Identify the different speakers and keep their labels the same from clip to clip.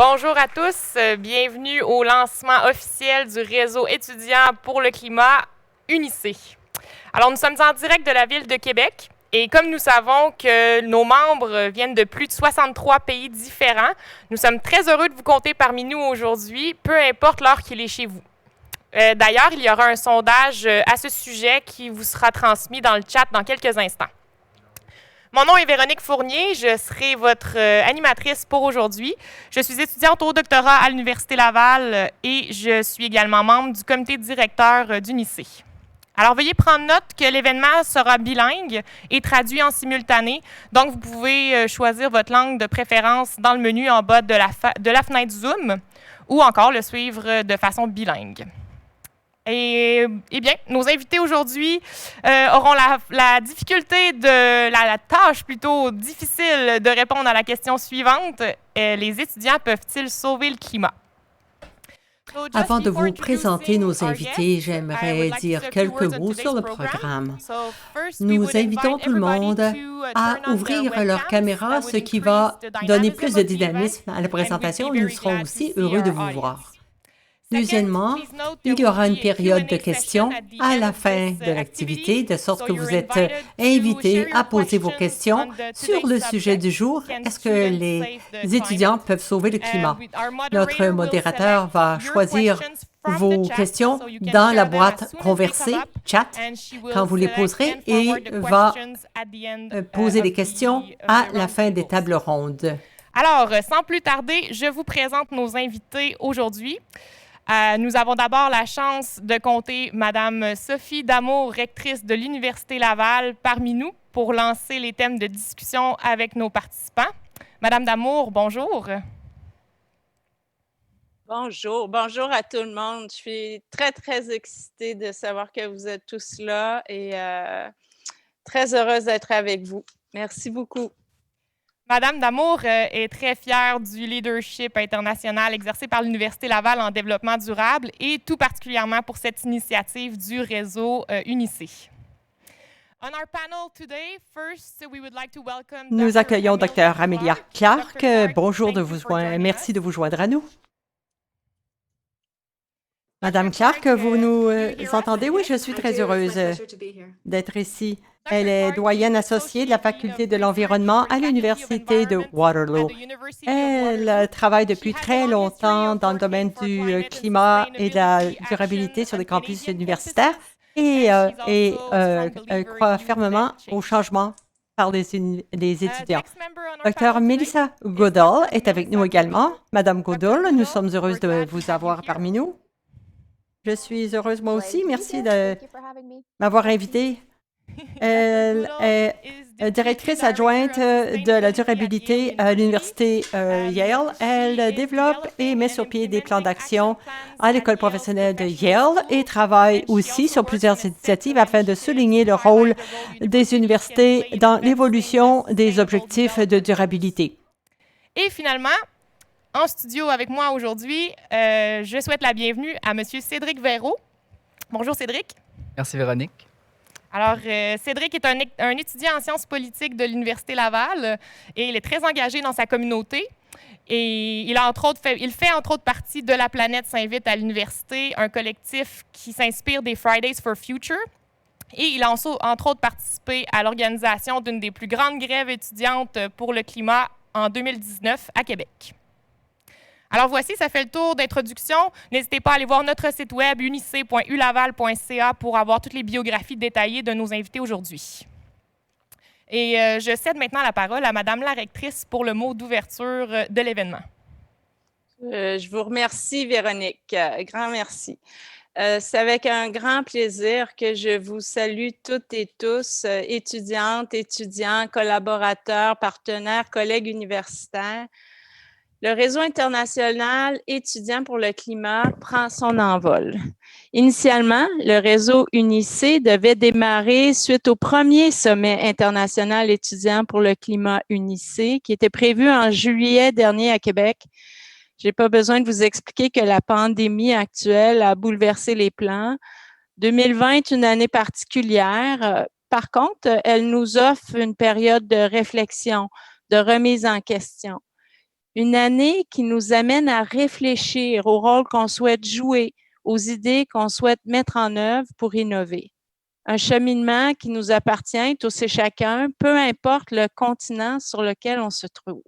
Speaker 1: Bonjour à tous, bienvenue au lancement officiel du réseau étudiant pour le climat UNICE. Alors nous sommes en direct de la ville de Québec et comme nous savons que nos membres viennent de plus de 63 pays différents, nous sommes très heureux de vous compter parmi nous aujourd'hui, peu importe l'heure qu'il est chez vous. D'ailleurs, il y aura un sondage à ce sujet qui vous sera transmis dans le chat dans quelques instants. Mon nom est Véronique Fournier, je serai votre animatrice pour aujourd'hui. Je suis étudiante au doctorat à l'Université Laval et je suis également membre du comité directeur d'UNICE. Alors, veuillez prendre note que l'événement sera bilingue et traduit en simultané, donc vous pouvez choisir votre langue de préférence dans le menu en bas de la fenêtre Zoom ou encore le suivre de façon bilingue. Et bien, nos invités aujourd'hui auront la difficulté la tâche plutôt difficile de répondre à la question suivante. Les étudiants peuvent-ils sauver le climat?
Speaker 2: Avant de vous présenter nos invités, j'aimerais dire quelques mots sur le programme. Nous invitons tout le monde à ouvrir leur caméra, ce qui va donner plus de dynamisme à la présentation et nous serons aussi heureux de vous voir. Deuxièmement, il y aura une période de questions à la fin de l'activité, de sorte que vous êtes invités à poser vos questions sur le sujet du jour. Est-ce que les étudiants peuvent sauver le climat? Notre modérateur va choisir vos questions dans la boîte conversée, chat, quand vous les poserez, et va poser des questions à la fin des tables rondes.
Speaker 1: Alors, sans plus tarder, je vous présente nos invités aujourd'hui. Nous avons d'abord la chance de compter Madame Sophie Damour, rectrice de l'Université Laval, parmi nous pour lancer les thèmes de discussion avec nos participants. Madame Damour, bonjour.
Speaker 3: Bonjour, bonjour à tout le monde. Je suis très, très excitée de savoir que vous êtes tous là et très heureuse d'être avec vous. Merci beaucoup.
Speaker 1: Madame Damour est très fière du leadership international exercé par l'Université Laval en développement durable et tout particulièrement pour cette initiative du réseau UNICE.
Speaker 2: Nous accueillons Dr. Amelia Clark. Bonjour, merci de vous joindre à nous. Madame Clark, vous nous entendez? Oui, je suis très heureuse d'être ici. Elle est doyenne associée de la Faculté de l'environnement à l'Université de Waterloo. Elle travaille depuis très longtemps dans le domaine du climat et de la durabilité sur les campus universitaires et croit fermement au changement par les étudiants. Dr. Melissa Goodall est avec nous également. Madame Goodall, nous sommes heureuses de vous avoir parmi nous. Je suis heureuse moi aussi. Merci de m'avoir invitée. Elle est directrice adjointe de la durabilité à l'Université Yale. Elle développe et met sur pied des plans d'action à l'école professionnelle de Yale et travaille aussi sur plusieurs initiatives afin de souligner le rôle des universités dans l'évolution des objectifs de durabilité.
Speaker 1: Et finalement, en studio avec moi aujourd'hui, je souhaite la bienvenue à M. Cédric Véraud. Bonjour Cédric.
Speaker 4: Merci Véronique.
Speaker 1: Alors, Cédric est un étudiant en sciences politiques de l'Université Laval et il est très engagé dans sa communauté. Et il fait entre autres partie de La Planète s'invite à l'université, un collectif qui s'inspire des Fridays for Future. Et il a entre autres participé à l'organisation d'une des plus grandes grèves étudiantes pour le climat en 2019 à Québec. Alors voici, ça fait le tour d'introduction. N'hésitez pas à aller voir notre site web unic.ulaval.ca pour avoir toutes les biographies détaillées de nos invités aujourd'hui. Et je cède maintenant la parole à Madame la rectrice pour le mot d'ouverture de l'événement.
Speaker 3: Je vous remercie, Véronique. Grand merci. C'est avec un grand plaisir que je vous salue toutes et tous, étudiantes, étudiants, collaborateurs, partenaires, collègues universitaires. Le réseau international étudiant pour le climat prend son envol. Initialement, le réseau UNICE devait démarrer suite au premier sommet international étudiant pour le climat UNICE qui était prévu en juillet dernier à Québec. Je n'ai pas besoin de vous expliquer que la pandémie actuelle a bouleversé les plans. 2020 est une année particulière. Par contre, elle nous offre une période de réflexion, de remise en question. Une année qui nous amène à réfléchir au rôle qu'on souhaite jouer, aux idées qu'on souhaite mettre en œuvre pour innover. Un cheminement qui nous appartient tous et chacun, peu importe le continent sur lequel on se trouve.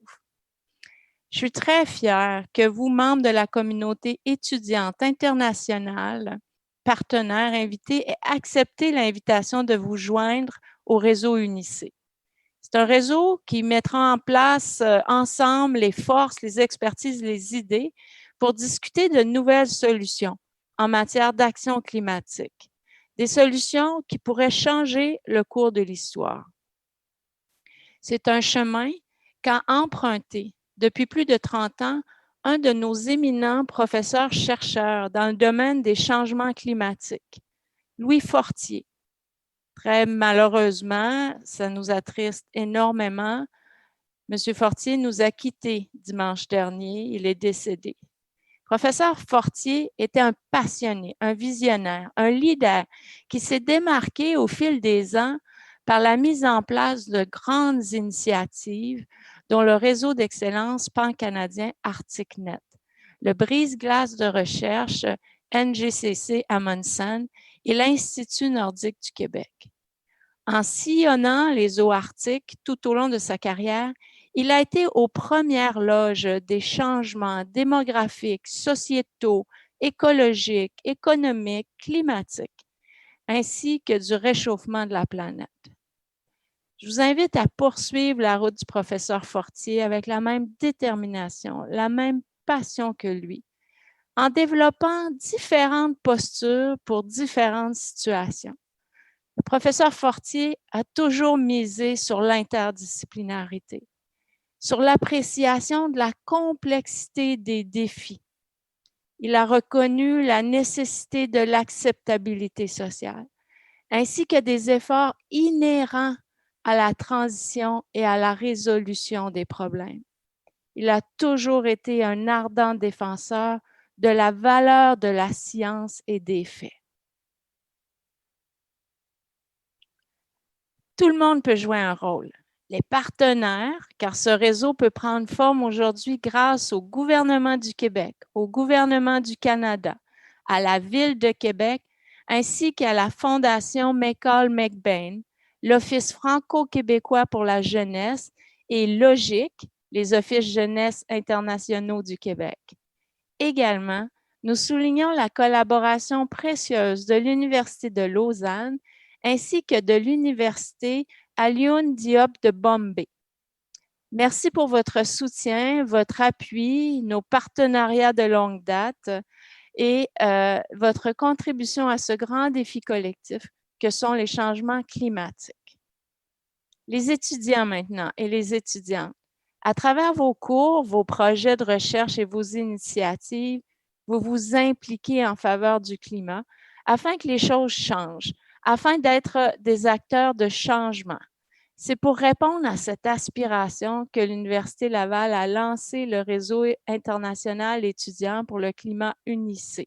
Speaker 3: Je suis très fière que vous, membres de la communauté étudiante internationale, partenaires invités, aient accepté l'invitation de vous joindre au réseau UNICE. C'est un réseau qui mettra en place ensemble les forces, les expertises, les idées pour discuter de nouvelles solutions en matière d'action climatique. Des solutions qui pourraient changer le cours de l'histoire. C'est un chemin qu'a emprunté depuis plus de 30 ans un de nos éminents professeurs-chercheurs dans le domaine des changements climatiques, Louis Fortier. Très malheureusement, ça nous attriste énormément. M. Fortier nous a quittés dimanche dernier, il est décédé. Professeur Fortier était un passionné, un visionnaire, un leader qui s'est démarqué au fil des ans par la mise en place de grandes initiatives, dont le réseau d'excellence pan-canadien ArcticNet, le brise-glace de recherche NGCC Amundsen et l'Institut nordique du Québec. En sillonnant les eaux arctiques tout au long de sa carrière, il a été aux premières loges des changements démographiques, sociétaux, écologiques, économiques, climatiques, ainsi que du réchauffement de la planète. Je vous invite à poursuivre la route du professeur Fortier avec la même détermination, la même passion que lui, en développant différentes postures pour différentes situations. Le professeur Fortier a toujours misé sur l'interdisciplinarité, sur l'appréciation de la complexité des défis. Il a reconnu la nécessité de l'acceptabilité sociale, ainsi que des efforts inhérents à la transition et à la résolution des problèmes. Il a toujours été un ardent défenseur de la valeur de la science et des faits. Tout le monde peut jouer un rôle. Les partenaires, car ce réseau peut prendre forme aujourd'hui grâce au gouvernement du Québec, au gouvernement du Canada, à la Ville de Québec, ainsi qu'à la Fondation McCall-McBain, l'Office franco-québécois pour la jeunesse et Logique, les offices jeunesse internationaux du Québec. Également, nous soulignons la collaboration précieuse de l'Université de Lausanne ainsi que de l'Université Alioune Diop de Bombay. Merci pour votre soutien, votre appui, nos partenariats de longue date et votre contribution à ce grand défi collectif que sont les changements climatiques. Les étudiants maintenant et les étudiantes, à travers vos cours, vos projets de recherche et vos initiatives, vous vous impliquez en faveur du climat afin que les choses changent, afin d'être des acteurs de changement. C'est pour répondre à cette aspiration que l'Université Laval a lancé le réseau international étudiant pour le climat UNICE.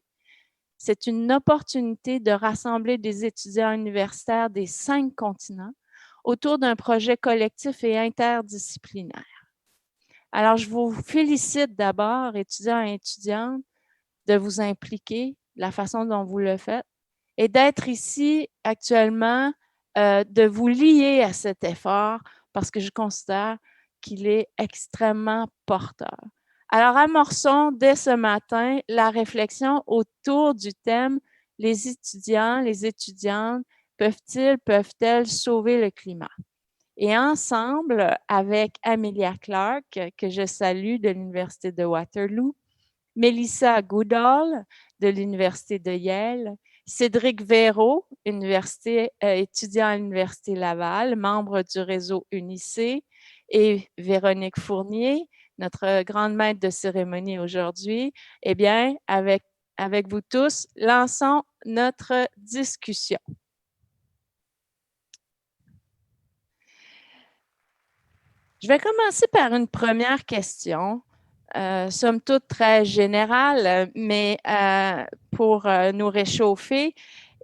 Speaker 3: C'est une opportunité de rassembler des étudiants universitaires des 5 continents autour d'un projet collectif et interdisciplinaire. Alors, je vous félicite d'abord, étudiants et étudiantes, de vous impliquer de la façon dont vous le faites et d'être ici actuellement, de vous lier à cet effort parce que je considère qu'il est extrêmement porteur. Alors, amorçons dès ce matin la réflexion autour du thème « Les étudiants, les étudiantes, peuvent-elles sauver le climat ?» Et ensemble, avec Amelia Clark, que je salue de l'Université de Waterloo, Melissa Goodall de l'Université de Yale, Cédric Véraud, étudiant à l'Université Laval, membre du réseau UNICE, et Véronique Fournier, notre grande maître de cérémonie aujourd'hui. Eh bien, avec vous tous, lançons notre discussion. Je vais commencer par une première question. Somme toute très générale, mais pour nous réchauffer.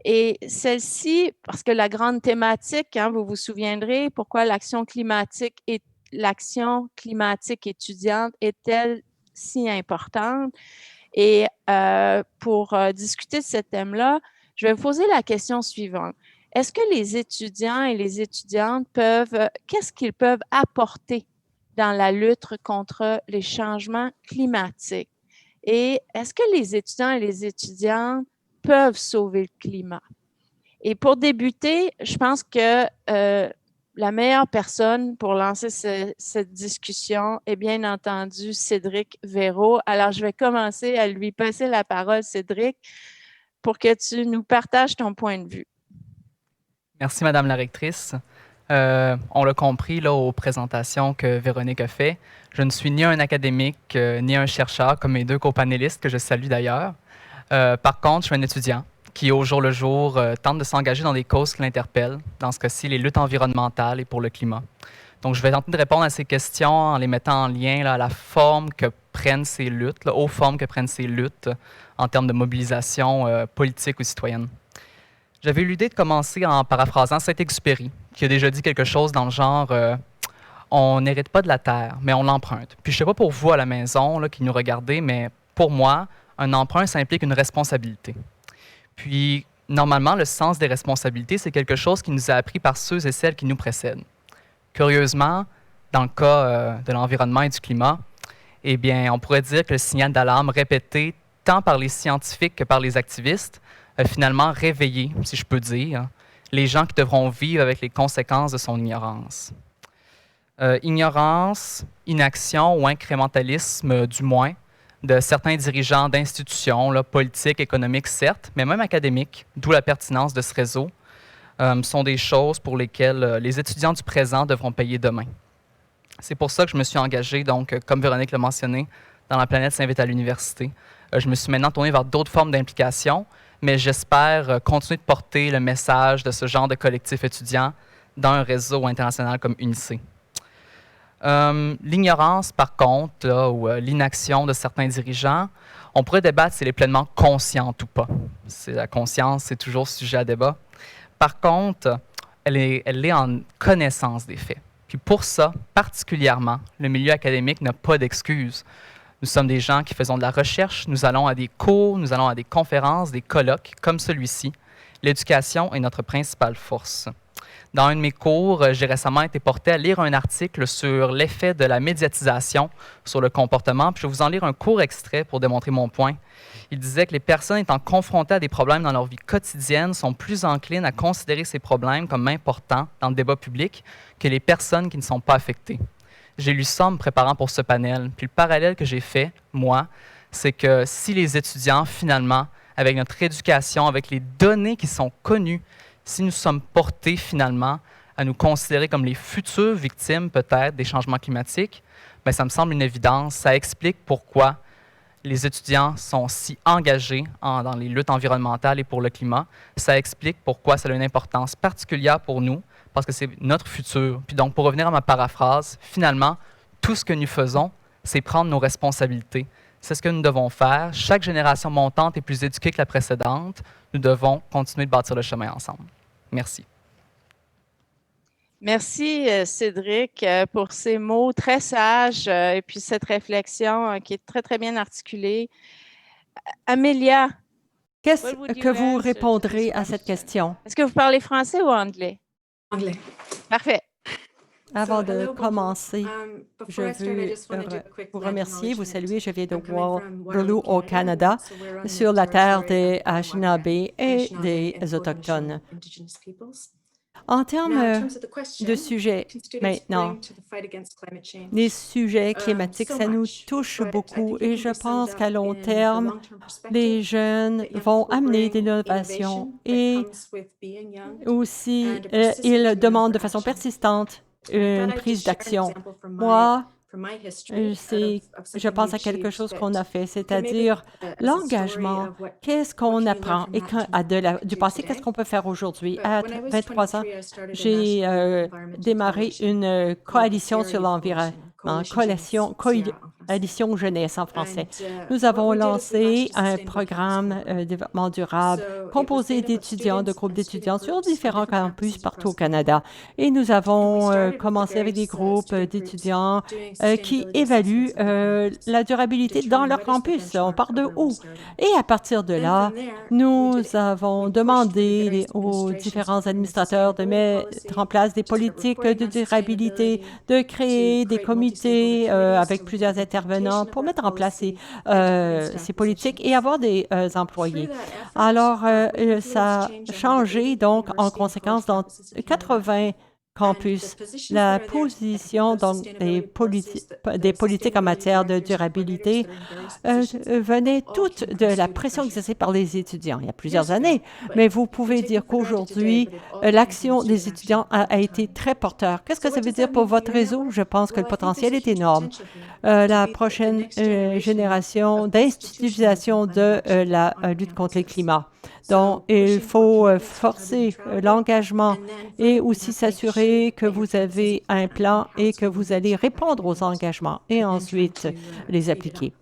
Speaker 3: Et celle-ci, parce que la grande thématique, vous vous souviendrez, pourquoi l'action climatique est l'action climatique étudiante est-elle si importante? Et pour discuter de ce thème-là, je vais vous poser la question suivante. Est-ce que les étudiants et les étudiantes qu'est-ce qu'ils peuvent apporter dans la lutte contre les changements climatiques? Et est-ce que les étudiants et les étudiantes peuvent sauver le climat? Et pour débuter, je pense que la meilleure personne pour lancer cette discussion est bien entendu Cédric Véraud. Alors, je vais commencer à lui passer la parole, Cédric, pour que tu nous partages ton point de vue.
Speaker 4: Merci, Madame la rectrice. On l'a compris là, aux présentations que Véronique a fait. Je ne suis ni un académique ni un chercheur, comme mes deux copanélistes, que je salue d'ailleurs. Par contre, je suis un étudiant qui, au jour le jour, tente de s'engager dans des causes qui l'interpellent, dans ce cas-ci, les luttes environnementales et pour le climat. Donc, je vais tenter de répondre à ces questions en les mettant en lien là, à la forme que prennent ces luttes, aux formes que prennent ces luttes en termes de mobilisation politique ou citoyenne. J'avais eu l'idée de commencer en paraphrasant Saint-Exupéry, qui a déjà dit quelque chose dans le genre on n'hérite pas de la terre, mais on l'emprunte. Puis je ne sais pas pour vous à la maison là, qui nous regardez, mais pour moi, un emprunt, ça implique une responsabilité. Puis, normalement, le sens des responsabilités, c'est quelque chose qui nous est appris par ceux et celles qui nous précèdent. Curieusement, dans le cas de l'environnement et du climat, eh bien, on pourrait dire que le signal d'alarme répété tant par les scientifiques que par les activistes a finalement réveillé, si je peux dire, les gens qui devront vivre avec les conséquences de son ignorance. Ignorance, inaction ou incrémentalisme, du moins, de certains dirigeants d'institutions, politiques, économiques, certes, mais même académiques, d'où la pertinence de ce réseau, sont des choses pour lesquelles les étudiants du présent devront payer demain. C'est pour ça que je me suis engagé, donc, comme Véronique l'a mentionné, dans La planète s'invite à l'université. Je me suis maintenant tourné vers d'autres formes d'implication, mais j'espère continuer de porter le message de ce genre de collectif étudiant dans un réseau international comme UNICE. L'ignorance, par contre, là, ou l'inaction de certains dirigeants, on pourrait débattre si elle est pleinement consciente ou pas. La conscience, c'est toujours sujet à débat. Par contre, elle est en connaissance des faits. Puis pour ça, particulièrement, le milieu académique n'a pas d'excuses. Nous sommes des gens qui faisons de la recherche, nous allons à des cours, nous allons à des conférences, des colloques comme celui-ci. L'éducation est notre principale force. Dans un de mes cours, j'ai récemment été porté à lire un article sur l'effet de la médiatisation sur le comportement. Puis je vais vous en lire un court extrait pour démontrer mon point. Il disait que les personnes étant confrontées à des problèmes dans leur vie quotidienne sont plus enclines à considérer ces problèmes comme importants dans le débat public que les personnes qui ne sont pas affectées. J'ai lu ça en me préparant pour ce panel. Puis le parallèle que j'ai fait, moi, c'est que si les étudiants, finalement, avec notre éducation, avec les données qui sont connues, si nous sommes portés finalement à nous considérer comme les futures victimes peut-être des changements climatiques, bien, ça me semble une évidence. Ça explique pourquoi les étudiants sont si engagés dans les luttes environnementales et pour le climat. Ça explique pourquoi ça a une importance particulière pour nous, parce que c'est notre futur. Puis donc, pour revenir à ma paraphrase, finalement, tout ce que nous faisons, c'est prendre nos responsabilités. C'est ce que nous devons faire. Chaque génération montante est plus éduquée que la précédente. Nous devons continuer de bâtir le chemin ensemble. Merci.
Speaker 3: Merci, Cédric, pour ces mots très sages et puis cette réflexion qui est très, très bien articulée. Amélia,
Speaker 2: qu'est-ce que vous répondrez à cette question?
Speaker 3: Est-ce que vous parlez français ou anglais?
Speaker 5: Anglais.
Speaker 3: Parfait.
Speaker 2: Avant de commencer, je veux vous remercier, vous saluer. Je viens de Waterloo au Canada, sur la terre des Anishinaabe et des Autochtones. En termes de sujets, maintenant, les sujets climatiques, ça nous touche beaucoup et je pense qu'à long terme, les jeunes vont amener des innovations et aussi, ils demandent de façon persistante une prise d'action. Moi, je pense à quelque chose qu'on a fait, c'est-à-dire l'engagement. Qu'est-ce qu'on apprend et du passé, qu'est-ce qu'on peut faire aujourd'hui? À 23 ans, j'ai démarré une coalition sur l'environnement, Addition jeunesse en français. Nous avons lancé un programme de développement durable composé d'étudiants, de groupes d'étudiants sur différents campus partout au Canada. Et nous avons commencé avec des groupes d'étudiants qui évaluent la durabilité dans leur campus. On part de où? Et à partir de là, nous avons demandé aux différents administrateurs de mettre en place des politiques de durabilité, de créer des comités avec plusieurs intervenants pour mettre en place ces politiques et avoir des employés. Alors, ça a changé, donc, en conséquence, dans 80 campus, la position donc, des politiques en matière de durabilité venait toute de la pression exercée par les étudiants il y a plusieurs années. Mais vous pouvez dire qu'aujourd'hui, l'action des étudiants a été très porteur. Qu'est-ce que ça veut dire pour votre réseau? Je pense que le potentiel est énorme. La prochaine génération d'institutionnalisation de la lutte contre le climat. Donc, il faut forcer l'engagement et aussi s'assurer que vous avez un plan et que vous allez répondre aux engagements et ensuite les appliquer.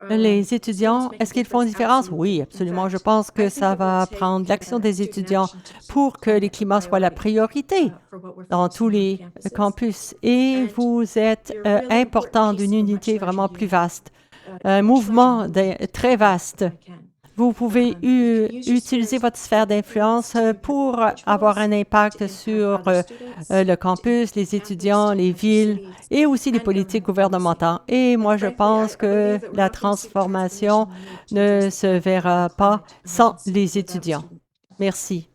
Speaker 2: Les étudiants, est-ce qu'ils font une différence? Oui, absolument. Je pense que ça va prendre l'action des étudiants pour que les climats soient la priorité dans tous les campus. Et vous êtes important d'une unité vraiment plus vaste, un mouvement très vaste. Vous pouvez utiliser votre sphère d'influence pour avoir un impact sur le campus, les étudiants, les villes et aussi les politiques gouvernementales. Et moi, je pense que la transformation ne se verra pas sans les étudiants. Merci.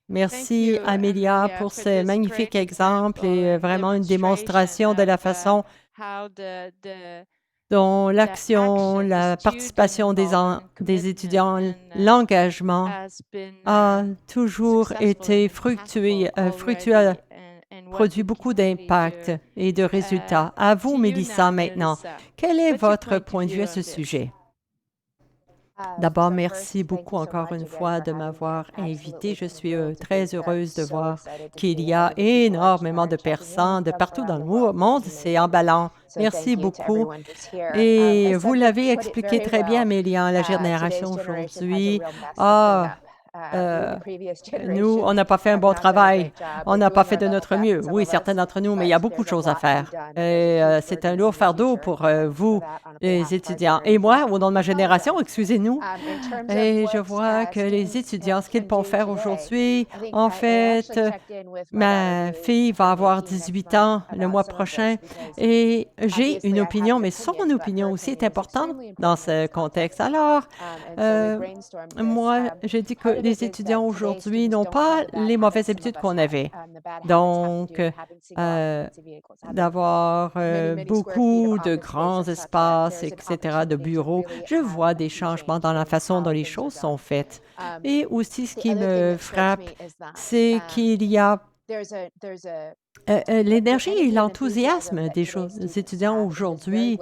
Speaker 2: Merci, Amelia, pour ce magnifique exemple et vraiment une démonstration de la façon dont l'action, la participation des étudiants, l'engagement a toujours été fructueux, produit beaucoup d'impact et de résultats. À vous, Mélissa, maintenant. Quel est votre point de vue à ce sujet? D'abord, merci beaucoup encore une fois de m'avoir invitée. Je suis très heureuse de voir qu'il y a énormément de personnes de partout dans le monde. C'est emballant. Merci beaucoup. Et vous l'avez expliqué très bien, Amélia, la génération aujourd'hui. Nous, on n'a pas fait un bon travail. On n'a pas fait de notre mieux. Oui, certains d'entre nous, mais il y a beaucoup de choses à faire. Et c'est un lourd fardeau pour vous, les étudiants. Et moi, au nom de ma génération, excusez-nous, et je vois que les étudiants, ce qu'ils peuvent faire aujourd'hui, en fait, ma fille va avoir 18 ans le mois prochain et j'ai une opinion, mais son opinion aussi est importante dans ce contexte. Alors, moi, je dis que les étudiants aujourd'hui n'ont pas les mauvaises habitudes qu'on avait. Donc, d'avoir beaucoup de grands espaces, etc., de bureaux. Je vois des changements dans la façon dont les choses sont faites. Et aussi, ce qui me frappe, c'est qu'il y a l'énergie et l'enthousiasme des étudiants aujourd'hui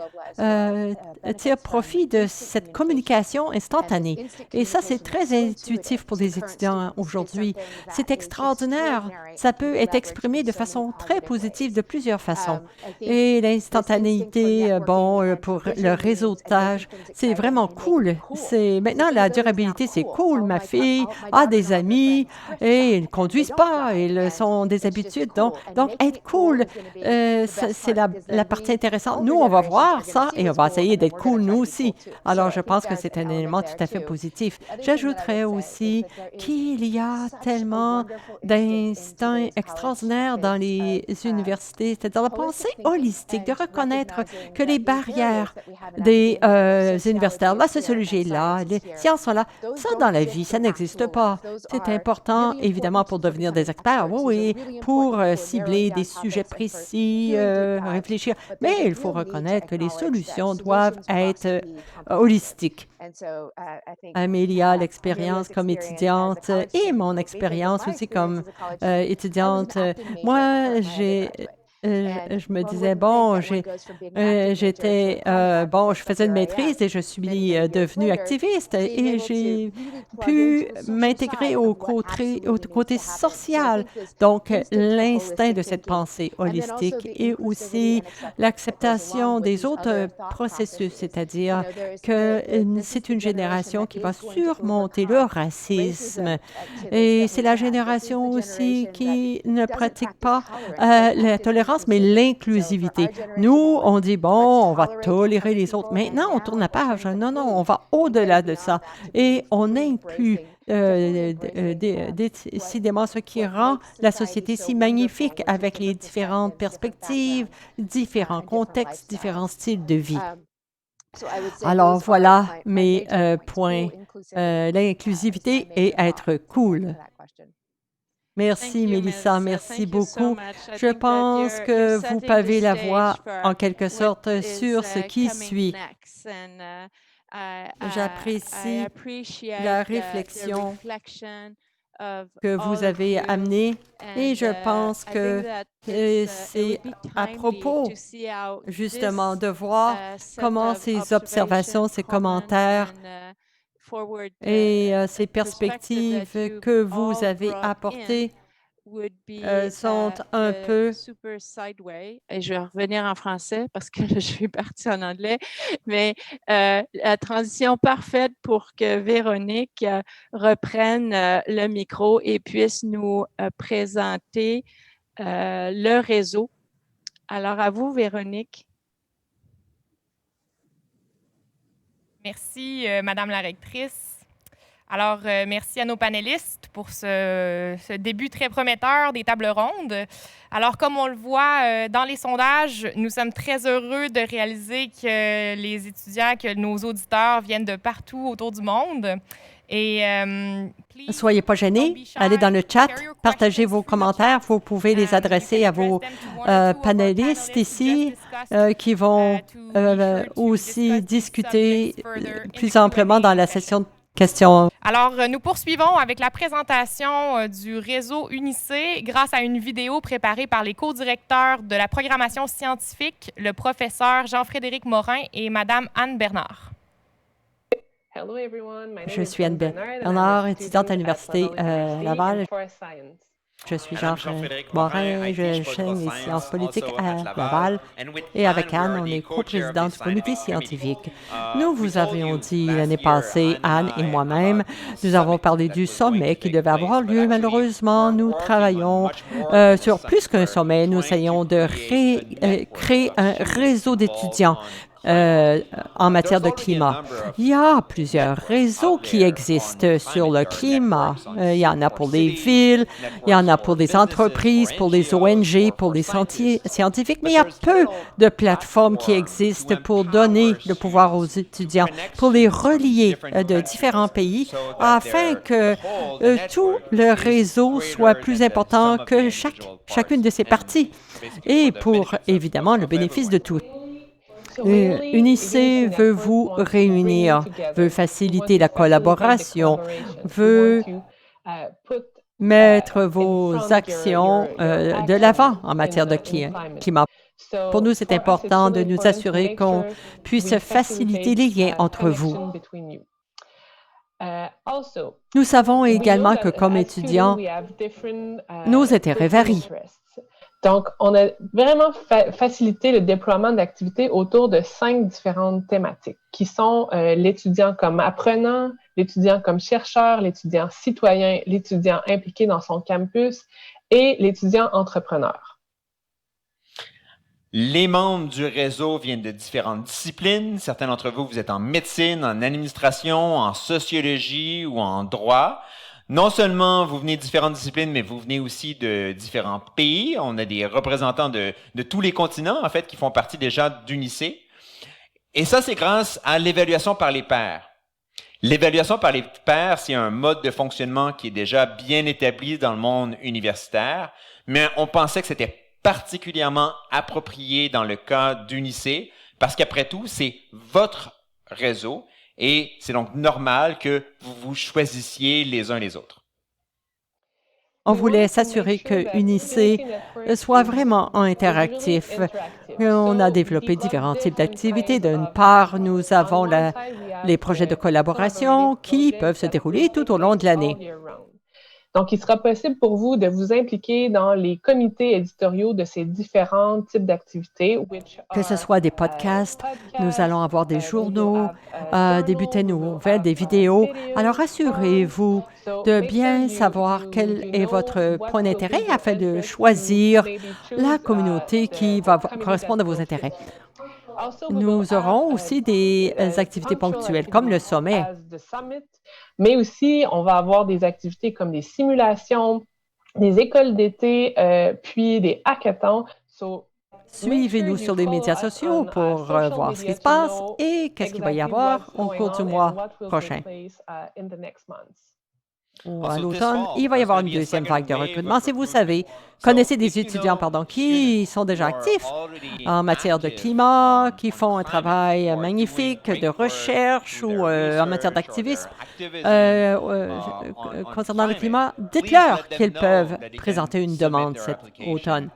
Speaker 2: tirent profit de cette communication instantanée. Et ça, c'est très intuitif pour les étudiants aujourd'hui. C'est extraordinaire. Ça peut être exprimé de façon très positive de plusieurs façons. Et l'instantanéité, pour le réseautage, c'est vraiment cool. Maintenant, la durabilité, c'est cool. Ma fille a des amis et ils ne conduisent pas. Ils sont des habitudes. Donc, être cool, c'est la partie intéressante. Nous, on va voir ça et on va essayer d'être cool, nous aussi. Alors, je pense que c'est un élément tout à fait positif. J'ajouterais aussi qu'il y a tellement d'instincts extraordinaires dans les universités, c'est-à-dire la pensée holistique, de reconnaître que les barrières des universitaires, la sociologie est là, les sciences sont là. Ça, dans la vie, ça n'existe pas. C'est important, évidemment, pour devenir des experts, oui, pour cibler des sujets précis, réfléchir. Mais il faut reconnaître que les solutions doivent être holistiques. Amélia, l'expérience comme étudiante et mon expérience aussi comme étudiante, moi, je me disais, bon, je faisais une maîtrise et je suis devenue activiste et j'ai pu m'intégrer au côté social. Donc, l'instinct de cette pensée holistique et aussi l'acceptation des autres processus, c'est-à-dire que c'est une génération qui va surmonter le racisme et c'est la génération aussi qui ne pratique pas la tolérance, mais l'inclusivité. Nous, on dit, bon, on va tolérer les autres. Maintenant, on tourne la page. Non, non, on va au-delà de ça. Et on inclut décidément ce qui rend la société si magnifique avec les différentes perspectives, différents contextes, différents styles de vie. Alors, voilà mes points. L'inclusivité et être cool. Merci, Mélissa. Merci beaucoup. Je pense que vous pavez la voie, en quelque sorte, sur ce qui suit. J'apprécie la réflexion que vous avez amenée et je pense que c'est à propos, justement, de voir comment ces observations, ces commentaires et ces perspectives que vous avez apportées sont un peu...
Speaker 3: Et je vais revenir en français parce que je suis partie en anglais, mais la transition parfaite pour que Véronique reprenne le micro et puisse nous présenter le réseau. Alors, à vous, Véronique.
Speaker 1: Merci, Madame la rectrice. Alors, merci à nos panélistes pour ce début très prometteur des tables rondes. Alors, comme on le voit dans les sondages, nous sommes très heureux de réaliser que les étudiants, que nos auditeurs viennent de partout autour du monde. Et
Speaker 2: soyez pas gênés, allez dans le chat, partagez vos commentaires. Vous pouvez les adresser à vos panélistes ici qui vont aussi discuter plus amplement dans la session de questions.
Speaker 1: Alors, nous poursuivons avec la présentation du réseau UniC grâce à une vidéo préparée par les co-directeurs de la programmation scientifique, le professeur Jean-Frédéric Morin et Madame Anne Bernard.
Speaker 2: Je suis Anne Bernard, étudiante à l'Université Laval. Je suis Jean-Frédéric Morin, j'enseigne les sciences politiques à Laval et avec Anne, on est coprésident du comité scientifique. Nous vous avions dit l'année passée, Anne et moi-même, nous avons parlé du sommet qui devait avoir lieu. Malheureusement, nous travaillons sur plus qu'un sommet. Nous essayons de créer un réseau d'étudiants en matière de climat. Il y a plusieurs réseaux qui existent sur le climat. Il y en a pour les villes, il y en a pour des entreprises, pour les ONG, pour les scientifiques, mais il y a peu de plateformes qui existent pour donner le pouvoir aux étudiants, pour les relier de différents pays afin que tout le réseau soit plus important que chacune de ces parties et pour, évidemment, le bénéfice de tous. UniC veut vous réunir, veut faciliter la collaboration, veut mettre vos actions de l'avant en matière de climat. Pour nous, c'est important de nous assurer qu'on puisse faciliter les liens entre vous. Nous savons également que comme étudiants, nos intérêts varient.
Speaker 5: Donc, on a vraiment facilité le déploiement d'activités autour de 5 différentes thématiques, qui sont l'étudiant comme apprenant, l'étudiant comme chercheur, l'étudiant citoyen, l'étudiant impliqué dans son campus et l'étudiant entrepreneur.
Speaker 6: Les membres du réseau viennent de différentes disciplines. Certains d'entre vous, vous êtes en médecine, en administration, en sociologie ou en droit. Non seulement vous venez de différentes disciplines, mais vous venez aussi de différents pays. On a des représentants de tous les continents, en fait, qui font partie déjà d'UniC. Et ça, c'est grâce à l'évaluation par les pairs. L'évaluation par les pairs, c'est un mode de fonctionnement qui est déjà bien établi dans le monde universitaire, mais on pensait que c'était particulièrement approprié dans le cas d'UniC, parce qu'après tout, c'est votre réseau. Et c'est donc normal que vous vous choisissiez les uns les autres.
Speaker 2: On voulait s'assurer que UNICE soit vraiment interactif. On a développé différents types d'activités. D'une part, nous avons les projets de collaboration qui peuvent se dérouler tout au long de l'année.
Speaker 5: Donc, il sera possible pour vous de vous impliquer dans les comités éditoriaux de ces différents types d'activités.
Speaker 2: Que ce soit des podcasts, nous allons avoir des journaux, des bulletins de nouvelles, des vidéos. Alors, assurez-vous de bien savoir quel est votre point d'intérêt afin de choisir la communauté qui va correspondre à vos intérêts. Nous aurons aussi des activités ponctuelles, comme le sommet.
Speaker 5: Mais aussi, on va avoir des activités comme des simulations, des écoles d'été, puis des hackathons.
Speaker 2: Suivez-nous sur les médias sociaux pour voir ce qui se passe et qu'est-ce qu'il va y avoir au cours du mois prochain. Ou à l'automne, il va y avoir une deuxième vague de recrutement. Si vous savez, connaissez des étudiants qui sont déjà actifs en matière de climat, qui font un travail magnifique de recherche ou en matière d'activisme concernant le climat, dites-leur qu'ils peuvent présenter une demande cet automne.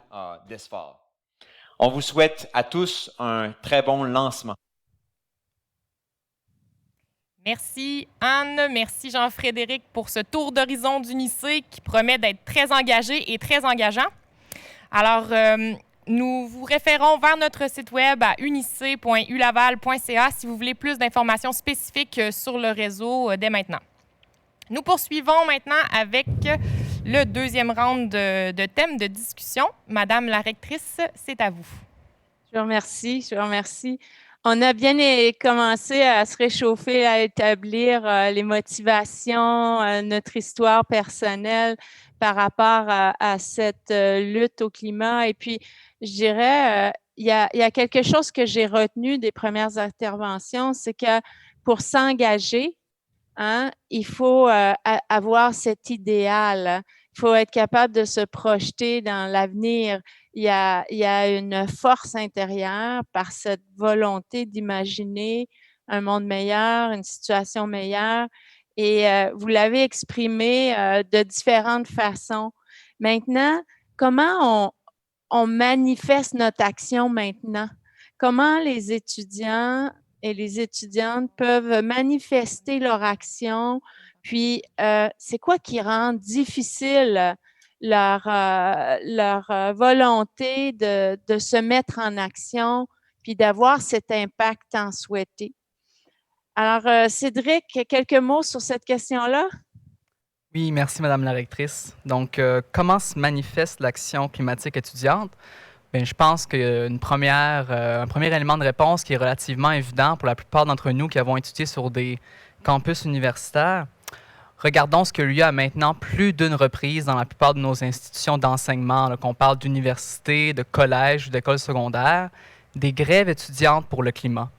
Speaker 6: On vous souhaite à tous un très bon lancement.
Speaker 1: Merci Anne, merci Jean-Frédéric pour ce tour d'horizon d'UNICE qui promet d'être très engagé et très engageant. Alors, nous vous référons vers notre site web à unice.ulaval.ca si vous voulez plus d'informations spécifiques sur le réseau dès maintenant. Nous poursuivons maintenant avec le deuxième round de thèmes de discussion. Madame la rectrice, c'est à vous.
Speaker 3: Je vous remercie. On a bien commencé à se réchauffer, à établir les motivations, notre histoire personnelle par rapport à cette lutte au climat. Et puis, je dirais, il y a quelque chose que j'ai retenu des premières interventions, c'est que pour s'engager, il faut avoir cet idéal. Il faut être capable de se projeter dans l'avenir. Il y a une force intérieure par cette volonté d'imaginer un monde meilleur, une situation meilleure. Et vous l'avez exprimé de différentes façons. Maintenant, comment on manifeste notre action maintenant? Comment les étudiants et les étudiantes peuvent manifester leur action? Puis, c'est quoi qui rend difficile leur volonté de se mettre en action puis d'avoir cet impact tant souhaité? Alors, Cédric, quelques mots sur cette question-là?
Speaker 4: Oui, merci Madame la rectrice. Donc, comment se manifeste l'action climatique étudiante? Bien, je pense qu'un premier élément de réponse qui est relativement évident pour la plupart d'entre nous qui avons étudié sur des campus universitaires. Regardons ce qu'il y a eu à maintenant plus d'une reprise dans la plupart de nos institutions d'enseignement, qu'on parle d'universités, de collèges ou d'écoles secondaires, des grèves étudiantes pour le climat.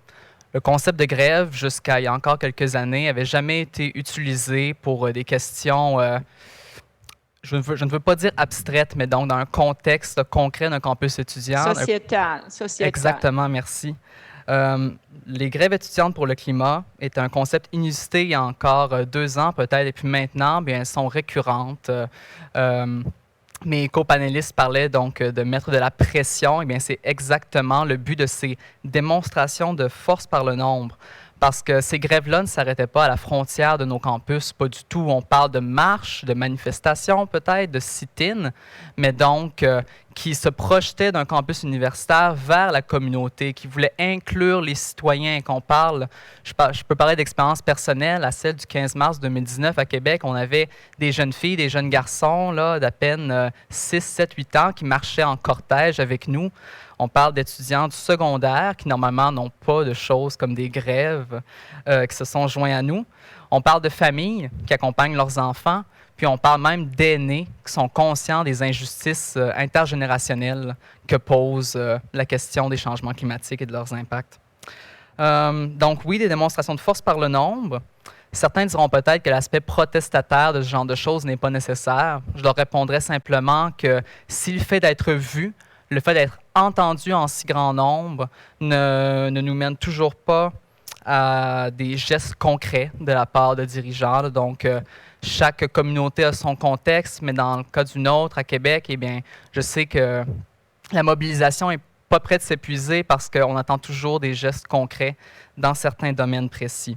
Speaker 4: Le concept de grève, jusqu'à il y a encore quelques années, n'avait jamais été utilisé pour des questions, je ne veux pas dire abstraites, mais donc dans un contexte concret d'un campus étudiant.
Speaker 3: Sociétal.
Speaker 4: Exactement, merci. Les grèves étudiantes pour le climat est un concept inusité il y a encore 2 ans peut-être, et puis maintenant, bien, elles sont récurrentes. Mes copanélistes parlaient donc de mettre de la pression. Eh bien, c'est exactement le but de ces démonstrations de force par le nombre. Parce que ces grèves-là ne s'arrêtaient pas à la frontière de nos campus, pas du tout. On parle de marches, de manifestations peut-être, de sit-in, mais donc qui se projetaient d'un campus universitaire vers la communauté, qui voulaient inclure les citoyens. Qu'on parle, je peux parler d'expérience personnelle, à celle du 15 mars 2019 à Québec. On avait des jeunes filles, des jeunes garçons là, d'à peine 6, 7, 8 ans qui marchaient en cortège avec nous. On parle d'étudiants du secondaire qui, normalement, n'ont pas de choses comme des grèves, qui se sont joints à nous. On parle de familles qui accompagnent leurs enfants. Puis on parle même d'aînés qui sont conscients des injustices intergénérationnelles que pose la question des changements climatiques et de leurs impacts. Donc oui, des démonstrations de force par le nombre. Certains diront peut-être que l'aspect protestataire de ce genre de choses n'est pas nécessaire. Je leur répondrai simplement que si le fait d'être vu, le fait d'être entendu en si grand nombre ne nous mène toujours pas à des gestes concrets de la part de dirigeants. Donc, chaque communauté a son contexte, mais dans le cas d'une autre, à Québec, eh bien, je sais que la mobilisation n'est pas prête de s'épuiser parce qu'on attend toujours des gestes concrets dans certains domaines précis.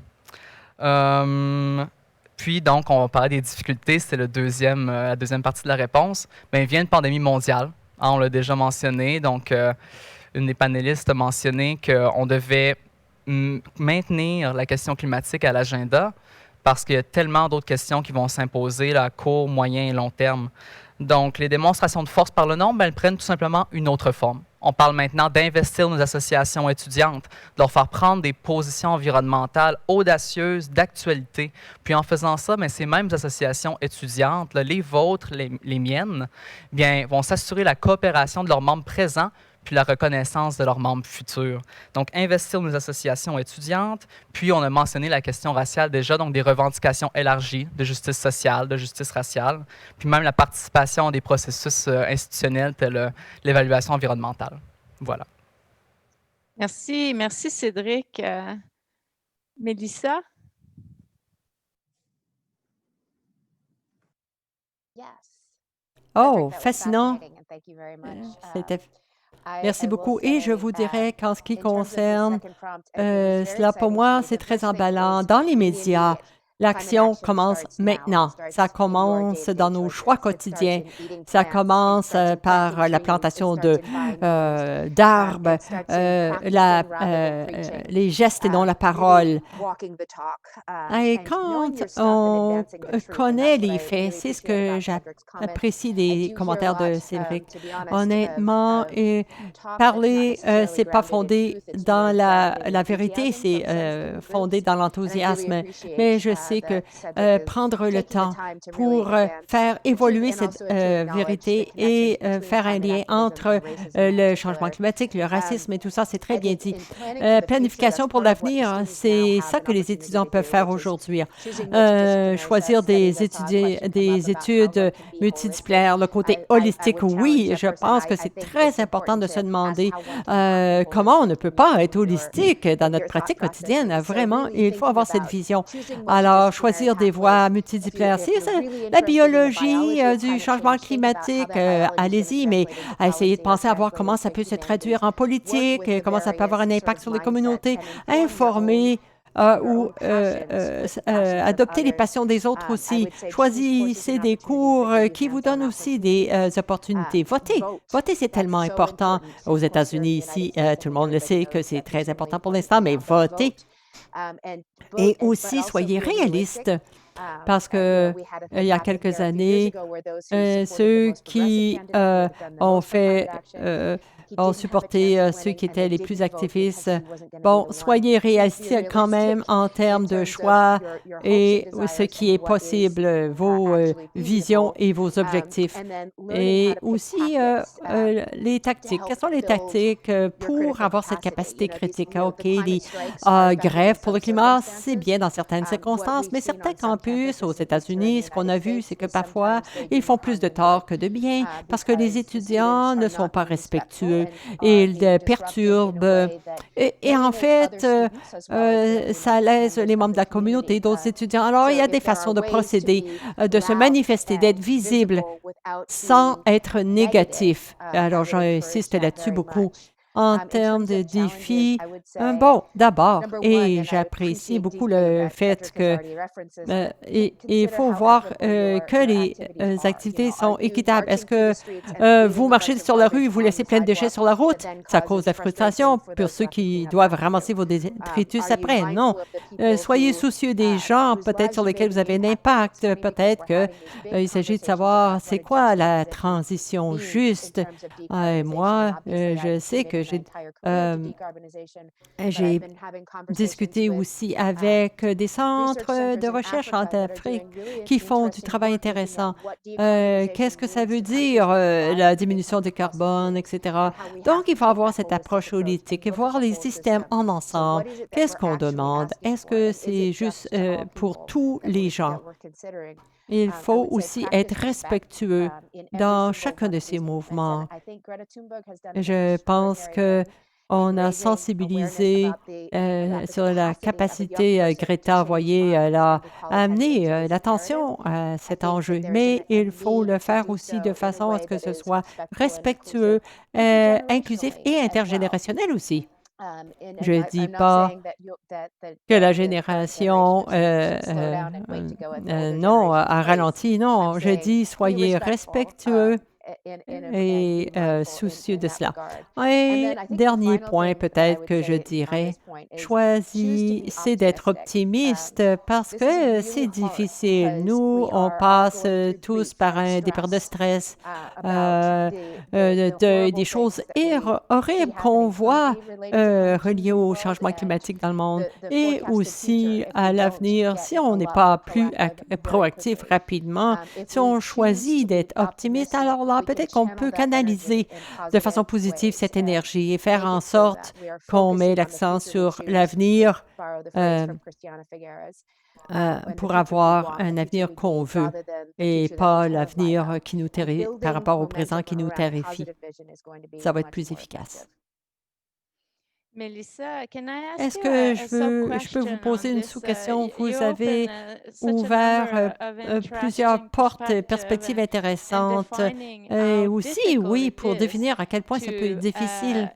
Speaker 4: Puis, donc, on va parler des difficultés, c'est la deuxième partie de la réponse. Bien, il vient une pandémie mondiale, hein, on l'a déjà mentionné. Donc, une des panélistes a mentionné qu'on devait maintenir la question climatique à l'agenda parce qu'il y a tellement d'autres questions qui vont s'imposer à court, moyen et long terme. Donc, les démonstrations de force par le nombre, elles prennent tout simplement une autre forme. On parle maintenant d'investir nos associations étudiantes, de leur faire prendre des positions environnementales audacieuses, d'actualité. Puis en faisant ça, bien, ces mêmes associations étudiantes, là, les vôtres, les miennes, bien, vont s'assurer la coopération de leurs membres présents puis la reconnaissance de leurs membres futurs. Donc, investir nos associations étudiantes, puis on a mentionné la question raciale déjà, donc des revendications élargies de justice sociale, de justice raciale, puis même la participation à des processus institutionnels tels l'évaluation environnementale. Voilà.
Speaker 3: Merci, merci Cédric. Mélissa?
Speaker 2: Oh, fascinant. C'était Merci beaucoup. Et je vous dirais qu'en ce qui concerne cela, pour moi, c'est très emballant. Dans les médias, l'action commence maintenant. Ça commence dans nos choix quotidiens. Ça commence par la plantation d'arbres, les gestes et non la parole. Et quand on connaît les faits, c'est ce que j'apprécie des commentaires de Cédric. Honnêtement, parler, c'est pas fondé dans la vérité, c'est fondé dans l'enthousiasme. Mais je sais que prendre le temps pour faire évoluer cette vérité et faire un lien entre le changement climatique, le racisme et tout ça, c'est très bien dit. Planification pour l'avenir, c'est ça que les étudiants peuvent faire aujourd'hui. Choisir des études multidisciplinaires, le côté holistique, oui, je pense que c'est très important de se demander comment on ne peut pas être holistique dans notre pratique quotidienne. Vraiment, il faut avoir cette vision. Alors, choisir des voies multidisciplinaires, c'est la biologie du changement climatique, allez-y, mais essayez de penser à voir comment ça peut se traduire en politique, comment ça peut avoir un impact sur les communautés, informer ou adopter les passions des autres aussi. Choisissez des cours qui vous donnent aussi des opportunités. Votez. Votez, c'est tellement important. Aux États-Unis, ici, tout le monde le sait que c'est très important pour l'instant, mais votez. Et aussi, soyez réalistes. Parce que il y a quelques années, ceux qui ont supporté ceux qui étaient les plus activistes. Bon, soyez réalistes quand même en termes de choix et ce qui est possible, vos visions et vos objectifs. Et aussi les tactiques. Quelles sont les tactiques pour avoir cette capacité critique? OK, les grèves pour le climat, c'est bien dans certaines circonstances, mais certains campus aux États-Unis, ce qu'on a vu, c'est que parfois, ils font plus de tort que de bien parce que les étudiants ne sont pas respectueux. Et ils perturbent. Et en fait, ça lèse les membres de la communauté, d'autres étudiants. Alors, il y a des façons de procéder, de se manifester, d'être visible sans être négatif. Alors, j'insiste là-dessus beaucoup. En termes de défis, bon, d'abord, et j'apprécie beaucoup le fait que il faut voir que les activités sont équitables. Est-ce que vous marchez sur la rue et vous laissez plein de déchets sur la route? Ça cause de la frustration pour ceux qui doivent ramasser vos détritus après. Non. Soyez soucieux des gens, peut-être sur lesquels vous avez un impact. Peut-être qu'il s'agit de savoir c'est quoi la transition juste. Moi, je sais que j'ai discuté aussi avec des centres de recherche en Afrique qui font du travail intéressant. Qu'est-ce que ça veut dire, la diminution du carbone, etc. Donc, il faut avoir cette approche holistique et voir les systèmes en ensemble. Qu'est-ce qu'on demande? Est-ce que c'est juste pour tous les gens? Il faut aussi être respectueux dans chacun de ces mouvements. Je pense que On a sensibilisé sur la capacité, Greta, vous voyez, elle a amené l'attention à cet enjeu, mais il faut le faire aussi de façon à ce que ce soit respectueux, inclusif et intergénérationnel aussi. Je ne dis pas que la génération non, a ralenti, non, je dis soyez respectueux et soucieux de cela. Et dernier point peut-être que je dirais, choisissez d'être optimiste parce que c'est difficile. Nous, on passe tous par des périodes de stress, des choses horribles qu'on voit reliées au changement climatique dans le monde et aussi à l'avenir. Si on n'est pas plus proactif rapidement, si on choisit d'être optimiste, alors là, peut-être qu'on peut canaliser de façon positive cette énergie et faire en sorte qu'on met l'accent sur l'avenir pour avoir un avenir qu'on veut et pas l'avenir qui nous terrifie par rapport au présent qui nous terrifie. Ça va être plus efficace.
Speaker 3: Melissa,
Speaker 2: est-ce que je peux vous poser une sous-question? Vous avez ouvert plusieurs portes et perspectives intéressantes. Et aussi, oui, pour définir à quel point ça peut être difficile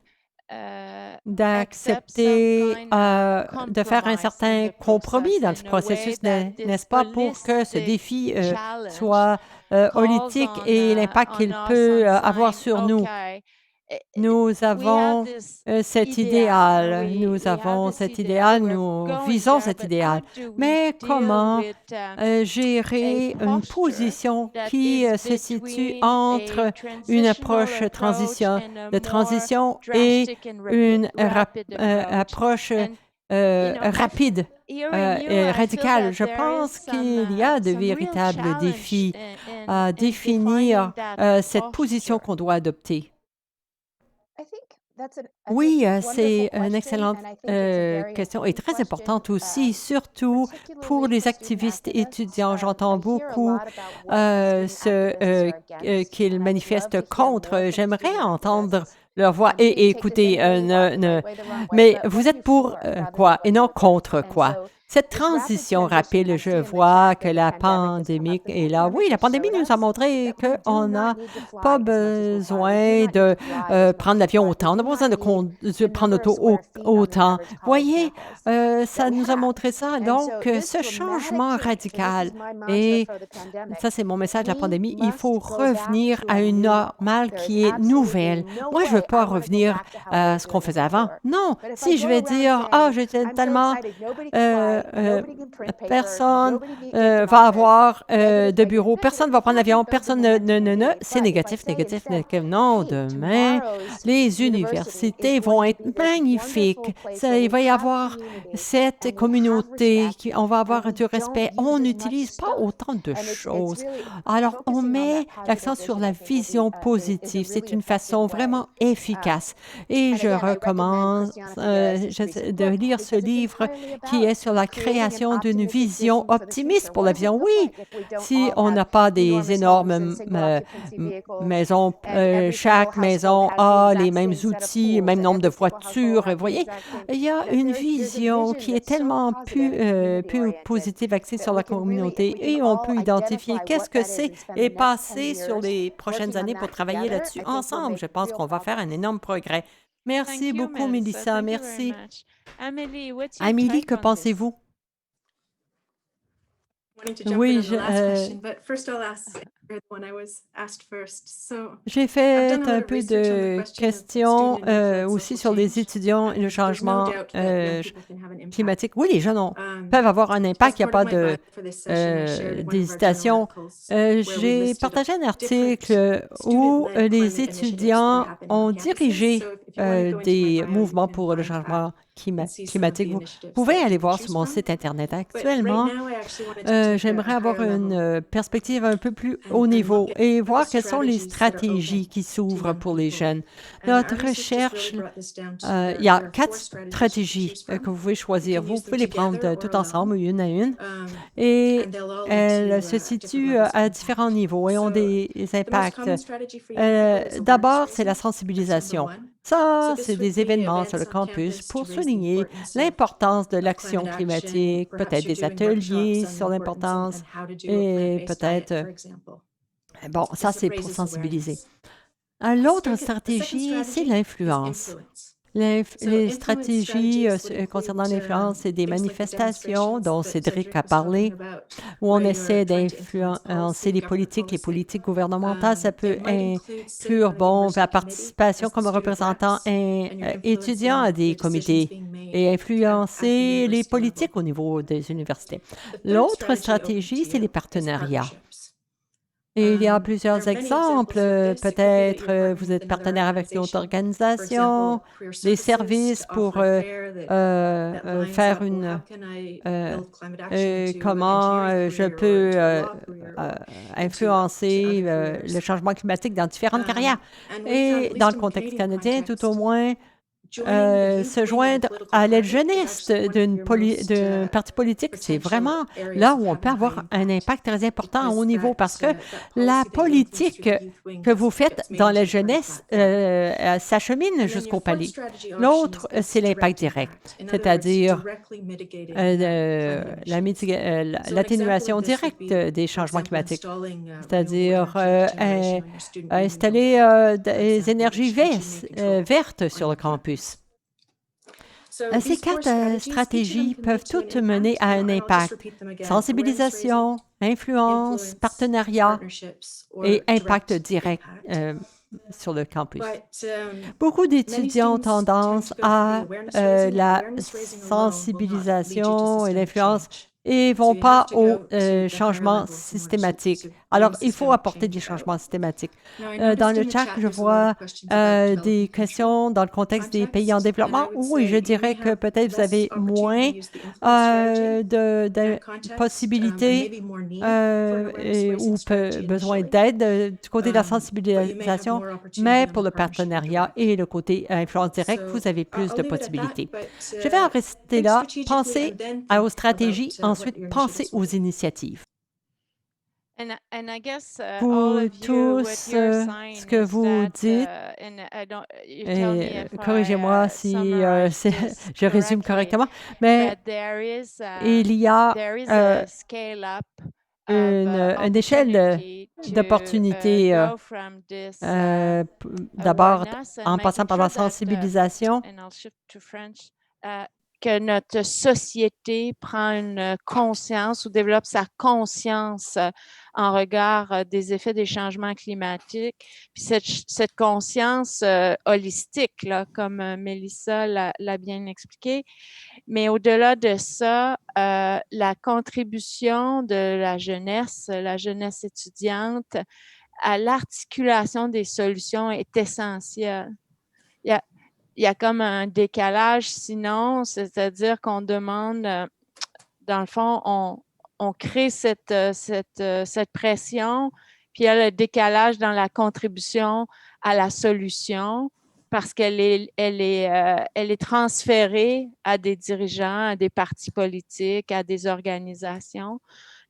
Speaker 2: d'accepter, de faire un certain compromis dans ce processus, n'est-ce pas, pour que ce défi soit holistique et l'impact qu'il peut avoir sur nous. Nous avons cet idéal, nous visons cet idéal. Mais comment gérer une position qui se situe entre une approche de transition et une approche rapide et radicale? Je pense qu'il y a de véritables défis à définir cette position qu'on doit adopter. Oui, c'est une excellente question et très importante aussi, surtout pour les activistes étudiants. J'entends beaucoup qu'ils manifestent contre. J'aimerais entendre leur voix et écoutez, mais vous êtes pour quoi et non contre quoi? Cette transition rapide, je vois que la pandémie est là. Oui, la pandémie nous a montré qu'on n'a pas besoin de prendre l'avion autant. On n'a pas besoin de prendre l'auto autant. Voyez, ça nous a montré ça. Donc, ce changement radical, et ça, c'est mon message de la pandémie, il faut revenir à une normale qui est nouvelle. Moi, je ne veux pas revenir à ce qu'on faisait avant. Non, si je vais dire, j'étais tellement... personne va avoir de bureau, personne ne va prendre l'avion, personne c'est négatif. Non, demain, les universités vont être magnifiques. Il va y avoir cette communauté, on va avoir du respect. On n'utilise pas autant de choses. Alors, on met l'accent sur la vision positive. C'est une façon vraiment efficace. Et je recommande de lire ce livre qui est sur la création d'une vision optimiste pour l'avion. Oui, si on n'a pas des énormes maisons, chaque maison a les mêmes outils, le même nombre de voitures, vous voyez, il y a une vision qui est tellement plus positive, axée sur la communauté et on peut identifier qu'est-ce que c'est et passer sur les prochaines années pour travailler là-dessus ensemble. Je pense qu'on va faire un énorme progrès. Merci beaucoup, Melissa. Merci. Amélie, que pensez-vous? Oui, j'ai fait un peu de questions aussi sur les étudiants et le changement climatique. Oui, les jeunes peuvent avoir un impact, il n'y a pas d'hésitation. J'ai partagé un article où les étudiants ont dirigé des mouvements pour le changement climatique. Vous pouvez aller voir sur mon site Internet. Actuellement, j'aimerais avoir une perspective un peu plus haut niveau et voir quelles sont les stratégies qui s'ouvrent pour les jeunes. Notre recherche, il y a 4 stratégies que vous pouvez choisir. Vous pouvez les prendre tout ensemble, une à une, et elles se situent à différents niveaux et ont des impacts. D'abord, c'est la sensibilisation. Ça, c'est des événements sur le campus pour souligner l'importance de l'action climatique, peut-être des ateliers sur l'importance et peut-être, bon, ça, c'est pour sensibiliser. L'autre stratégie, c'est l'influence. Les stratégies concernant l'influence, c'est des manifestations dont Cédric a parlé, où on essaie d'influencer les politiques gouvernementales. Ça peut inclure, bon, la participation comme représentant étudiant à des comités et influencer les politiques au niveau des universités. L'autre stratégie, c'est les partenariats. Et il y a plusieurs exemples. Peut-être vous êtes partenaire avec d'autres organisations, des services pour faire une... comment je peux influencer le changement climatique dans différentes carrières. Et dans le contexte canadien, tout au moins, se joindre à l'aile jeunesse d'un parti politique, c'est vraiment là où on peut avoir un impact très important à haut niveau parce que la politique que vous faites dans la jeunesse s'achemine jusqu'au palier. L'autre, c'est l'impact direct, c'est-à-dire l'atténuation directe des changements climatiques, c'est-à-dire installer des énergies vertes sur le campus. Ces 4 stratégies peuvent toutes mener à un impact. Sensibilisation, influence, partenariat et impact direct sur le campus. Beaucoup d'étudiants ont tendance à la sensibilisation et l'influence et ne vont pas aux changements systématiques. Alors, il faut apporter des changements systématiques. Dans le chat, je vois des questions dans le contexte des pays en développement. Oui, je dirais que peut-être vous avez moins de possibilités ou besoin d'aide du côté de la sensibilisation, mais pour le partenariat et le côté influence directe, vous avez plus de possibilités. Je vais en rester là. Pensez aux stratégies, ensuite pensez aux initiatives. Vous tous, ce que vous dites, et corrigez-moi si je résume correctement, mais il y a une échelle d'opportunités, d'abord en passant par la sensibilisation,
Speaker 3: que notre société prend une conscience ou développe sa conscience en regard des effets des changements climatiques. Puis cette conscience holistique, là, comme Mélissa l'a bien expliqué. Mais au-delà de ça, la contribution de la jeunesse étudiante à l'articulation des solutions est essentielle. Il y a comme un décalage, sinon, c'est-à-dire qu'on demande, dans le fond, on crée cette pression, puis il y a le décalage dans la contribution à la solution parce qu'elle est transférée à des dirigeants, à des partis politiques, à des organisations.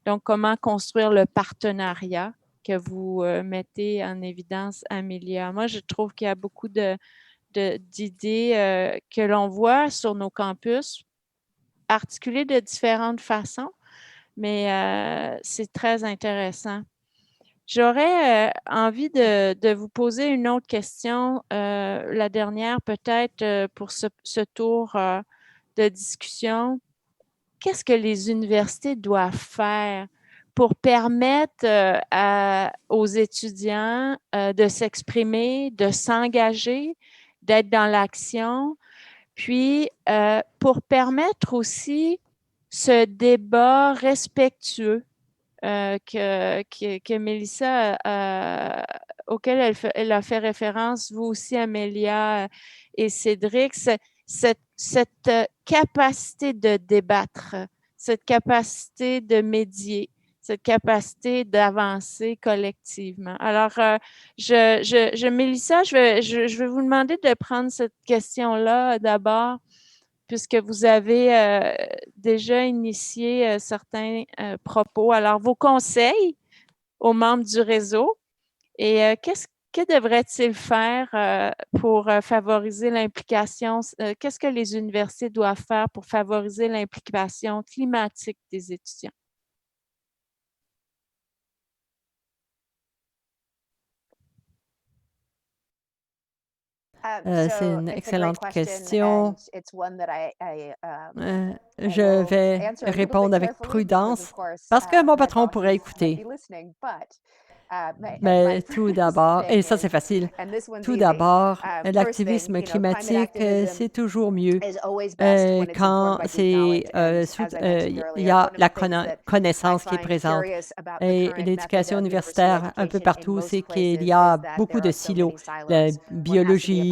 Speaker 3: Donc, comment construire le partenariat que vous mettez en évidence, Amélia? Moi, je trouve qu'il y a beaucoup d'idées que l'on voit sur nos campus, articulées de différentes façons, mais c'est très intéressant. J'aurais envie de vous poser une autre question, la dernière peut-être pour ce tour de discussion. Qu'est-ce que les universités doivent faire pour permettre aux étudiants de s'exprimer, de s'engager, d'être dans l'action, puis pour permettre aussi ce débat respectueux que Mélissa, auquel elle a fait référence, vous aussi, Amélia et Cédric, cette capacité de débattre, cette capacité de médier, cette capacité d'avancer collectivement. Alors, Mélissa, je vais vous demander de prendre cette question-là d'abord, puisque vous avez déjà initié certains propos. Alors, vos conseils aux membres du réseau et Que devrait-il faire pour favoriser l'implication? Qu'est-ce que les universités doivent faire pour favoriser l'implication climatique des étudiants?
Speaker 2: C'est une excellente question. Je vais répondre avec prudence parce que mon patron pourrait écouter. Mais tout d'abord, et ça c'est facile, tout d'abord, l'activisme climatique, c'est toujours mieux quand il y a la connaissance qui est présente. Et l'éducation universitaire, un peu partout, c'est qu'il y a beaucoup de silos, la biologie,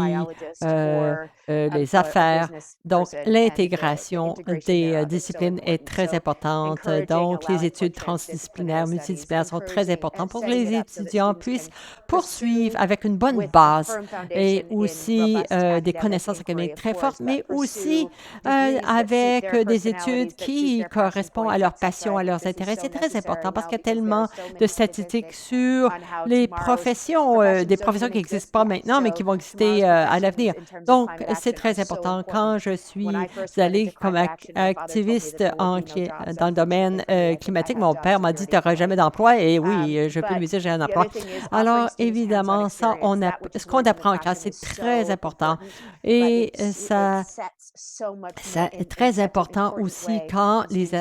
Speaker 2: les affaires. Donc, l'intégration des disciplines est très importante. Donc, les études transdisciplinaires, multidisciplinaires sont très importantes pour que les étudiants puissent poursuivre avec une bonne base et aussi des connaissances académiques très fortes, mais aussi avec des études qui correspondent à leur passion, à leurs intérêts. C'est très important parce qu'il y a tellement de statistiques sur les professions, des professions qui n'existent pas maintenant, mais qui vont exister à l'avenir. Donc, c'est très important. Quand je suis allée comme activiste dans le domaine climatique, mon père m'a dit, tu n'auras jamais d'emploi. Et oui, je peux lui dire, j'ai un emploi. Alors, évidemment, ça, ce qu'on apprend en classe, c'est très important. Et ça est très important aussi quand les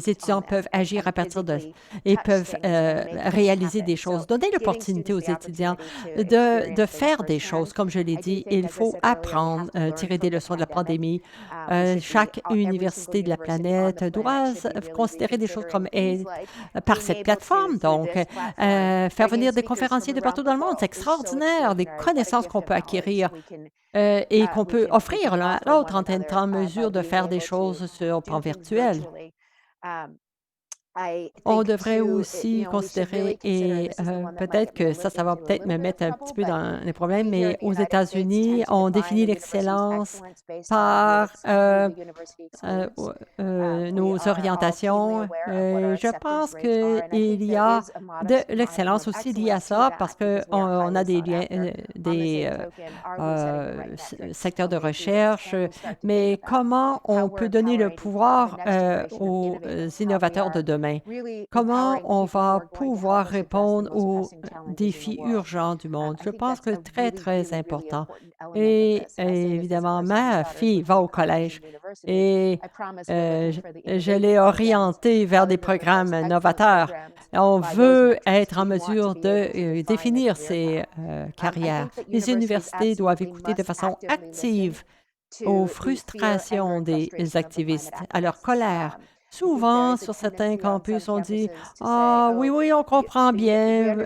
Speaker 2: étudiants peuvent agir à partir de et peuvent réaliser des choses. Donner l'opportunité aux étudiants de faire des choses. Comme je l'ai dit, il faut apprendre, tirer des leçons de la pandémie. Chaque université de la planète doit considérer des choses comme par cette plateforme. Donc, faire venir des conférenciers de partout dans le monde, c'est extraordinaire, des connaissances qu'on peut acquérir et qu'on peut offrir l'un à l'autre en étant en mesure de faire des choses sur le plan virtuel. On devrait aussi considérer, et peut-être que ça va peut-être me mettre un petit peu dans les problèmes, mais aux États-Unis, on définit l'excellence par nos orientations. Je pense qu'il y a de l'excellence aussi liée à ça parce qu'on a des secteurs de recherche, mais comment on peut donner le pouvoir aux innovateurs de demain? Comment on va pouvoir répondre aux défis urgents du monde? Je pense que c'est très, très important. Et évidemment, ma fille va au collège et je l'ai orientée vers des programmes novateurs. On veut être en mesure de définir ces carrières. Les universités doivent écouter de façon active aux frustrations des activistes, à leur colère. Souvent, sur certains campus, on dit ah oui, oui, on comprend bien,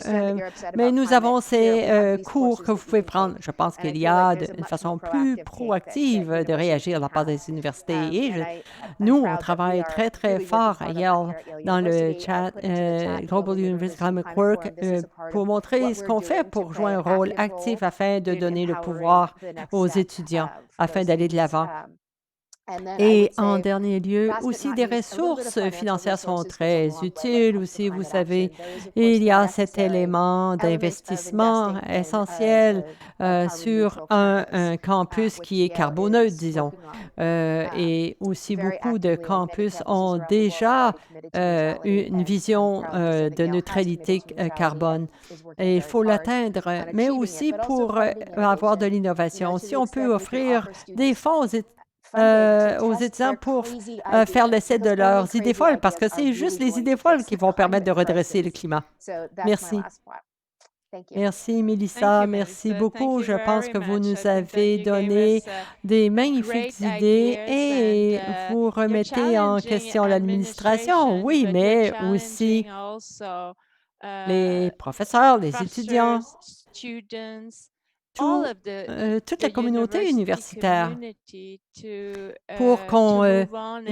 Speaker 2: mais nous avons ces cours que vous pouvez prendre. Je pense qu'il y a une façon plus proactive de réagir de la part des universités. Et nous, on travaille très, très fort à Yale dans le chat Global University Climate Work pour montrer ce qu'on fait pour jouer un rôle actif afin de donner le pouvoir aux étudiants, afin d'aller de l'avant. Et en dernier lieu, aussi des ressources financières sont très utiles aussi. Vous savez, il y a cet élément d'investissement essentiel sur un campus qui est carboneutre, disons. Et aussi, beaucoup de campus ont déjà une vision de neutralité carbone. Et il faut l'atteindre, mais aussi pour avoir de l'innovation. Si on peut offrir des fonds aux étudiants pour faire l'essai de leurs idées folles, parce que c'est juste les idées folles qui vont permettre de redresser le climat. Merci. Merci, Mélissa. Merci beaucoup. Je pense que vous nous avez donné des magnifiques idées et vous remettez en question l'administration, oui, mais aussi les professeurs, les étudiants, toute la communauté universitaire pour qu'on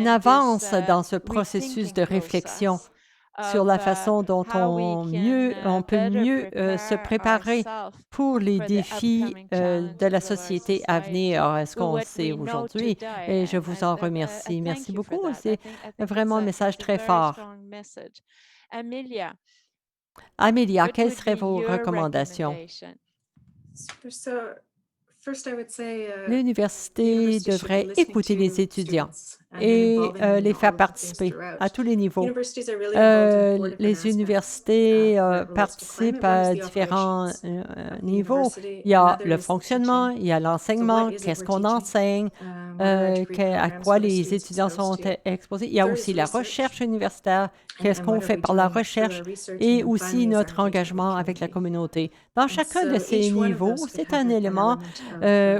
Speaker 2: avance dans ce processus de réflexion sur la façon dont on peut mieux se préparer pour les défis de la société à venir, ce qu'on sait aujourd'hui. Et je vous en remercie. Merci beaucoup. C'est vraiment un message très fort.
Speaker 3: Amelia,
Speaker 2: Amelia,
Speaker 3: What
Speaker 2: quelles
Speaker 3: would
Speaker 2: seraient
Speaker 3: be
Speaker 2: vos
Speaker 3: your
Speaker 2: recommandations?
Speaker 3: recommendation?
Speaker 2: L'université devrait écouter les étudiants et les faire participer à tous les niveaux. Les universités participent à différents niveaux. Il y a le fonctionnement, il y a l'enseignement, qu'est-ce qu'on enseigne, à quoi les étudiants sont exposés. Il y a aussi la recherche universitaire, qu'est-ce qu'on fait par la recherche et aussi notre engagement avec la communauté. Dans chacun de ces niveaux, c'est un élément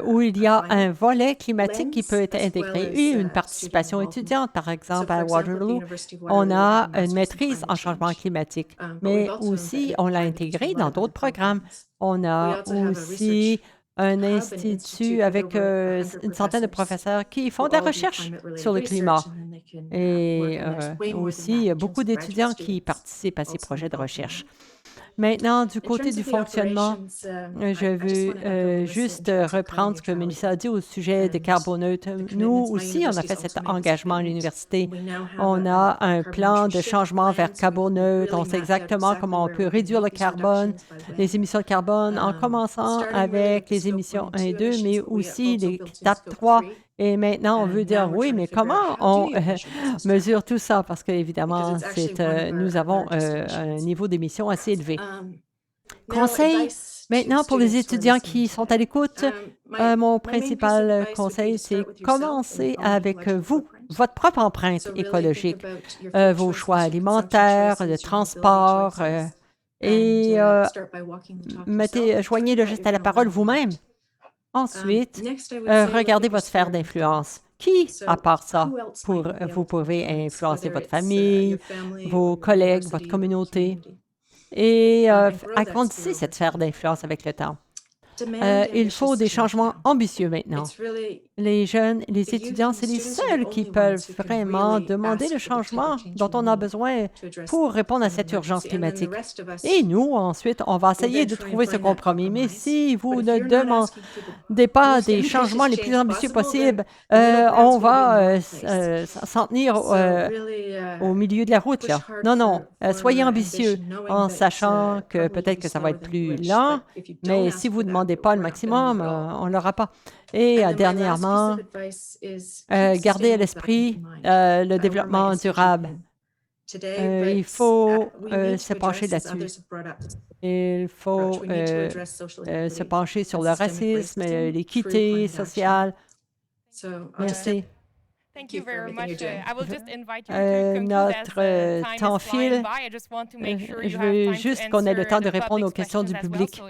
Speaker 2: où il y a un volet climatique qui peut être intégré et une participation étudiante. Par exemple, à Waterloo, on a une maîtrise en changement climatique, mais aussi on l'a intégré dans d'autres programmes. On a aussi un institut avec une centaine de professeurs qui font de la recherche sur le climat. Et aussi, beaucoup d'étudiants qui participent à ces projets de recherche. Maintenant, du côté du fonctionnement, je veux juste reprendre ce que Melissa a dit au sujet des carboneutres. Nous aussi, on a fait cet engagement à l'université. On a un plan de changement vers carboneutre. On sait exactement comment on peut réduire le carbone, les émissions de carbone, en commençant avec les émissions 1 et 2, mais aussi l'étape 3. Et maintenant, on veut dire, oui, mais comment on mesure tout ça? Parce qu'évidemment, nous avons un niveau d'émission assez élevé. Conseil, maintenant, pour les étudiants qui sont à l'écoute, mon principal conseil, c'est commencer avec vous, votre propre empreinte écologique, vos choix alimentaires, de transport, et joignez le geste à la parole vous-même. Ensuite, regardez votre sphère d'influence. Qui, à part ça, vous pouvez influencer votre famille, vos collègues, votre communauté, et agrandissez cette sphère d'influence avec le temps. Il faut des changements ambitieux maintenant. Les jeunes, les étudiants, c'est les seuls qui peuvent vraiment demander le changement dont on a besoin pour répondre à cette urgence climatique. Et nous, ensuite, on va essayer de trouver ce compromis. Mais si vous ne demandez pas des changements les plus ambitieux possibles, on va s'en tenir au milieu de la route, là. Non, soyez ambitieux en sachant que peut-être que ça va être plus lent, mais si vous ne demandez pas le maximum, on ne l'aura pas. Et dernièrement, gardez à l'esprit le développement durable. Il faut se pencher là-dessus. Il faut se pencher sur le racisme, l'équité sociale. Merci. Notre temps file. Je veux juste qu'on ait le temps de répondre aux questions du public.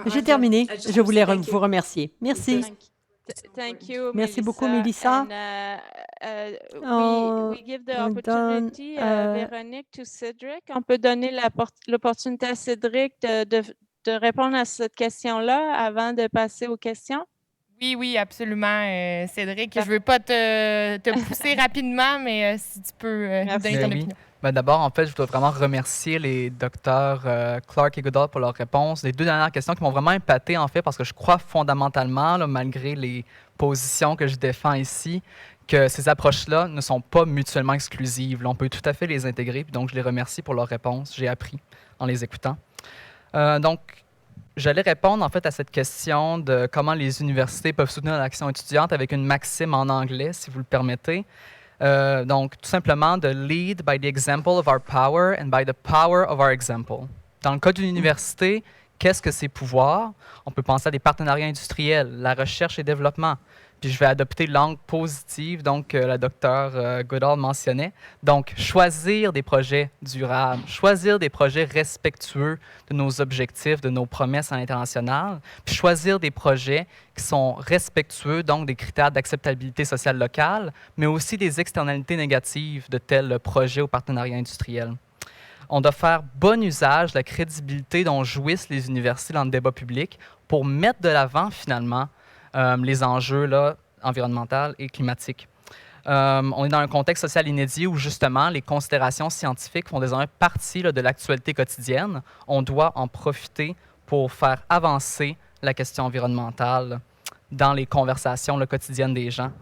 Speaker 2: J'ai terminé. Je voulais vous remercier. Merci. Merci beaucoup, Melissa.
Speaker 3: We give the opportunity, Véronique, to Cédric. On peut donner l'opportunité à Cédric de répondre à cette question-là avant de passer aux questions.
Speaker 1: Oui, absolument, Cédric. Je ne veux pas te pousser rapidement, mais si tu peux donner ton opinion.
Speaker 4: D'abord, en fait, je dois vraiment remercier les docteurs Clark et Goodall pour leurs réponses. Les deux dernières questions qui m'ont vraiment épaté, en fait, parce que je crois fondamentalement, là, malgré les positions que je défends ici, que ces approches-là ne sont pas mutuellement exclusives. Là, on peut tout à fait les intégrer. Donc, je les remercie pour leurs réponses. J'ai appris en les écoutant. Donc, j'allais répondre, en fait, à cette question de comment les universités peuvent soutenir l'action étudiante avec une maxime en anglais, si vous le permettez. Donc, tout simplement, de lead by the example of our power and by the power of our example. Dans le cas d'une université, qu'est-ce que c'est pouvoir? On peut penser à des partenariats industriels, la recherche et développement. Puis je vais adopter l'angle positive, donc la docteure Goodall mentionnait. Donc, choisir des projets durables, choisir des projets respectueux de nos objectifs, de nos promesses à l'international, puis choisir des projets qui sont respectueux, donc des critères d'acceptabilité sociale locale, mais aussi des externalités négatives de tels projets ou partenariats industriels. On doit faire bon usage de la crédibilité dont jouissent les universités dans le débat public pour mettre de l'avant, finalement, les enjeux là, environnementaux et climatiques. On est dans un contexte social inédit où, justement, les considérations scientifiques font désormais partie là, de l'actualité quotidienne. On doit en profiter pour faire avancer la question environnementale dans les conversations là, quotidiennes des gens.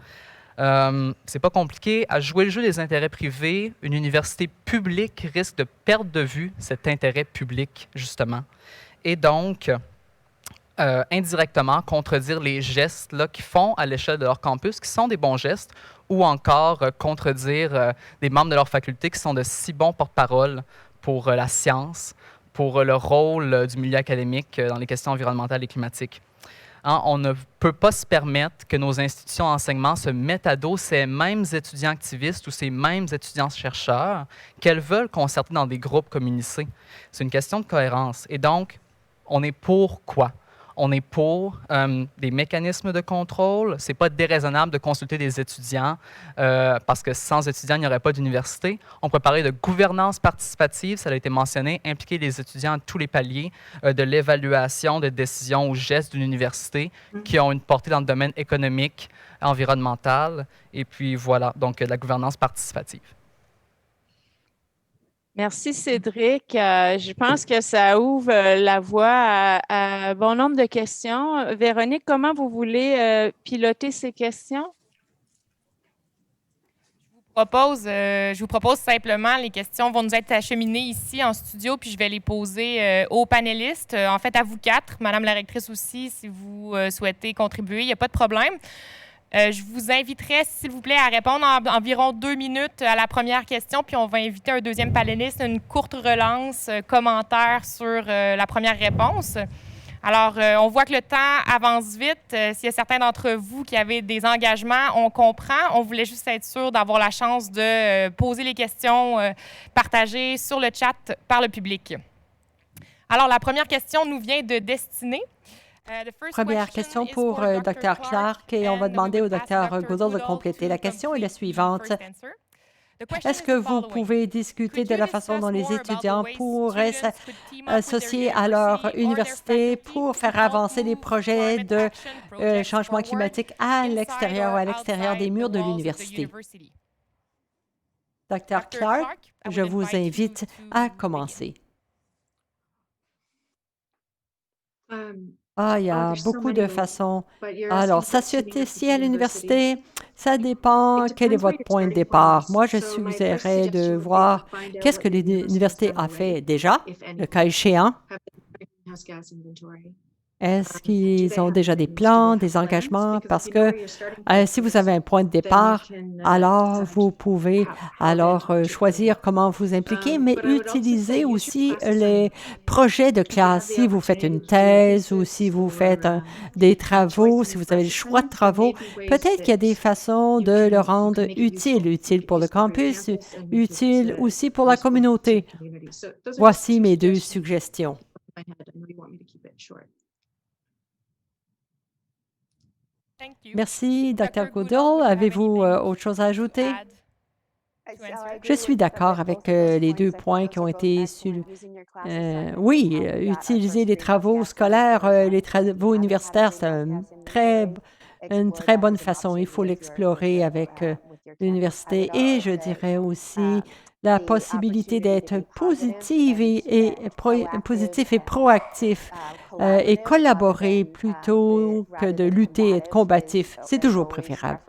Speaker 4: C'est pas compliqué. À jouer le jeu des intérêts privés, une université publique risque de perdre de vue cet intérêt public, justement. Et donc, indirectement, contredire les gestes là, qu'ils font à l'échelle de leur campus, qui sont des bons gestes, ou encore contredire des membres de leur faculté qui sont de si bons porte-parole pour la science, pour le rôle du milieu académique dans les questions environnementales et climatiques. Hein, on ne peut pas se permettre que nos institutions d'enseignement se mettent à dos ces mêmes étudiants activistes ou ces mêmes étudiants-chercheurs qu'elles veulent concerter dans des groupes comme UniC. C'est une question de cohérence. Et donc, on est pour quoi? On est pour des mécanismes de contrôle. Ce n'est pas déraisonnable de consulter des étudiants parce que sans étudiants, il n'y aurait pas d'université. On peut parler de gouvernance participative, ça a été mentionné, impliquer les étudiants à tous les paliers de l'évaluation de décisions ou gestes d'une université qui ont une portée dans le domaine économique, environnemental. Et puis voilà, donc la gouvernance participative.
Speaker 3: Merci, Cédric. Je pense que ça ouvre la voie à bon nombre de questions. Véronique, comment vous voulez piloter ces questions?
Speaker 1: Je vous propose simplement, les questions vont nous être acheminées ici en studio, puis je vais les poser aux panélistes, en fait à vous quatre, Madame la rectrice aussi, si vous souhaitez contribuer, il n'y a pas de problème. Je vous inviterai, s'il vous plaît, à répondre en environ 2 minutes à la première question, puis on va inviter un deuxième panéliste, une courte relance, commentaire sur la première réponse. Alors, on voit que le temps avance vite. S'il y a certains d'entre vous qui avaient des engagements, on comprend. On voulait juste être sûr d'avoir la chance de poser les questions partagées sur le chat par le public. Alors, la première question nous vient de Destinée.
Speaker 2: Première question pour Dr. Clark et on va demander au Dr. Goodall de compléter. La question est la suivante. Est-ce que vous pouvez discuter de la façon dont les étudiants pourraient s'associer à leur université pour faire avancer les projets de changement climatique à l'extérieur ou à l'extérieur des murs de l'université? Dr. Clark, je vous invite à commencer. Il y a beaucoup de façons. Alors, s'associer à l'université, ça dépend quel est votre point de départ. Moi, je suggérerais de voir qu'est-ce que l'université a fait déjà, le cas échéant. Est-ce qu'ils ont déjà des plans, des engagements? Parce que si vous avez un point de départ, alors vous pouvez choisir comment vous impliquer, mais utilisez aussi les projets de classe. Si vous faites une thèse ou si vous faites des travaux, si vous avez le choix de travaux, peut-être qu'il y a des façons de le rendre utile pour le campus, utile aussi pour la communauté. Voici mes 2 suggestions. Merci, Dr. Goodall. Avez-vous autre chose à ajouter? Je suis d'accord avec les 2 points qui ont été oui, utiliser les travaux scolaires, les travaux universitaires, c'est une très bonne façon. Il faut l'explorer avec l'université. Et je dirais aussi la possibilité d'être positif et proactif et collaborer plutôt que de lutter et être combatif. C'est toujours préférable.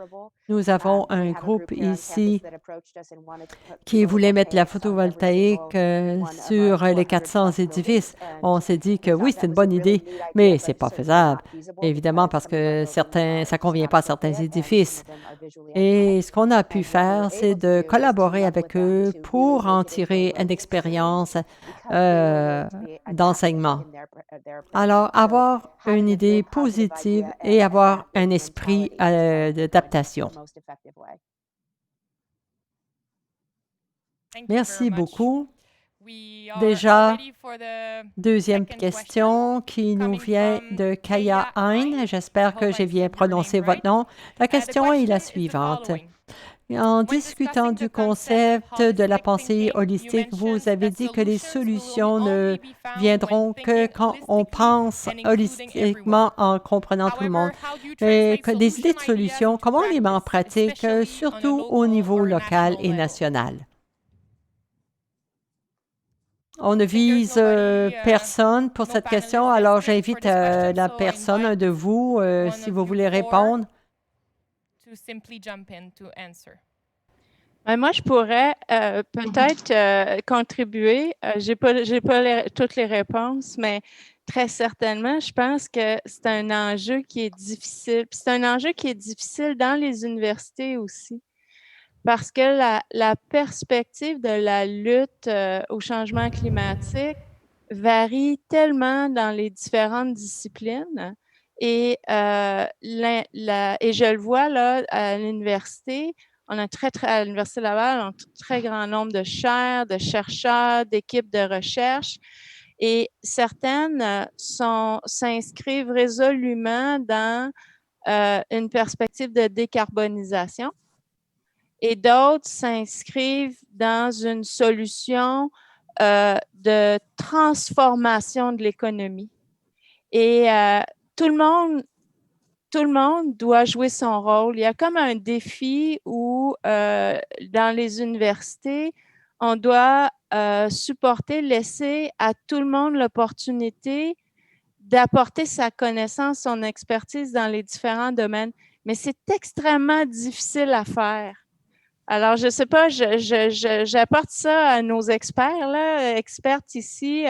Speaker 2: Nous avons un groupe ici qui voulait mettre la photovoltaïque sur les 400 édifices. On s'est dit que oui, c'est une bonne idée, mais ce n'est pas faisable, évidemment, parce que ça ne convient pas à certains édifices. Et ce qu'on a pu faire, c'est de collaborer avec eux pour en tirer une expérience d'enseignement. Alors, avoir une idée positive et avoir un esprit d'adaptation. Merci beaucoup. Déjà, deuxième question qui nous vient de Kaya Hein. J'espère que j'ai bien prononcé votre nom. La question est la suivante. En discutant du concept de la pensée holistique, vous avez dit que les solutions ne viendront que quand on pense holistiquement en comprenant tout le monde. Et que des idées de solutions, comment on les met en pratique, surtout au niveau local et national? On ne vise personne pour cette question, alors j'invite la personne, un de vous, si vous voulez répondre.
Speaker 1: to simply jump in to answer?
Speaker 3: Moi, je pourrais peut-être contribuer. J'ai pas toutes les réponses, mais très certainement, je pense que c'est un enjeu qui est difficile. Puis c'est un enjeu qui est difficile dans les universités aussi, parce que la perspective de la lutte au changement climatique varie tellement dans les différentes disciplines. Et je le vois là à l'université. On a à l'Université Laval, on a un très grand nombre de chaires, de chercheurs, d'équipes de recherche. Et certaines s'inscrivent résolument dans une perspective de décarbonisation et d'autres s'inscrivent dans une solution de transformation de l'économie. Et tout le monde doit jouer son rôle. Il y a comme un défi où, dans les universités, on doit laisser à tout le monde l'opportunité d'apporter sa connaissance, son expertise dans les différents domaines. Mais c'est extrêmement difficile à faire. Alors, je ne sais pas, j'apporte ça à nos experts, là, expertes ici,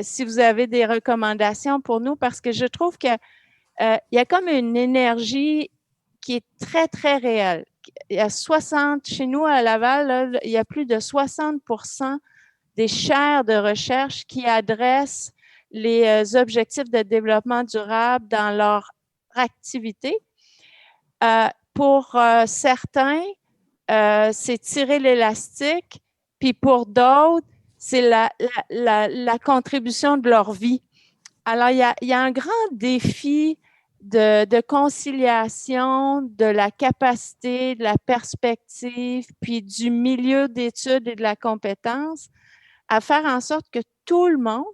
Speaker 3: si vous avez des recommandations pour nous, parce que je trouve qu'il y a comme une énergie qui est très, très réelle. Il y a chez nous à Laval, là, il y a plus de 60% des chaires de recherche qui adressent les objectifs de développement durable dans leur activité. Pour certains, c'est tirer l'élastique, puis pour d'autres, c'est la contribution de leur vie. Alors, il y a un grand défi de conciliation, de la capacité, de la perspective, puis du milieu d'études et de la compétence, à faire en sorte que tout le monde,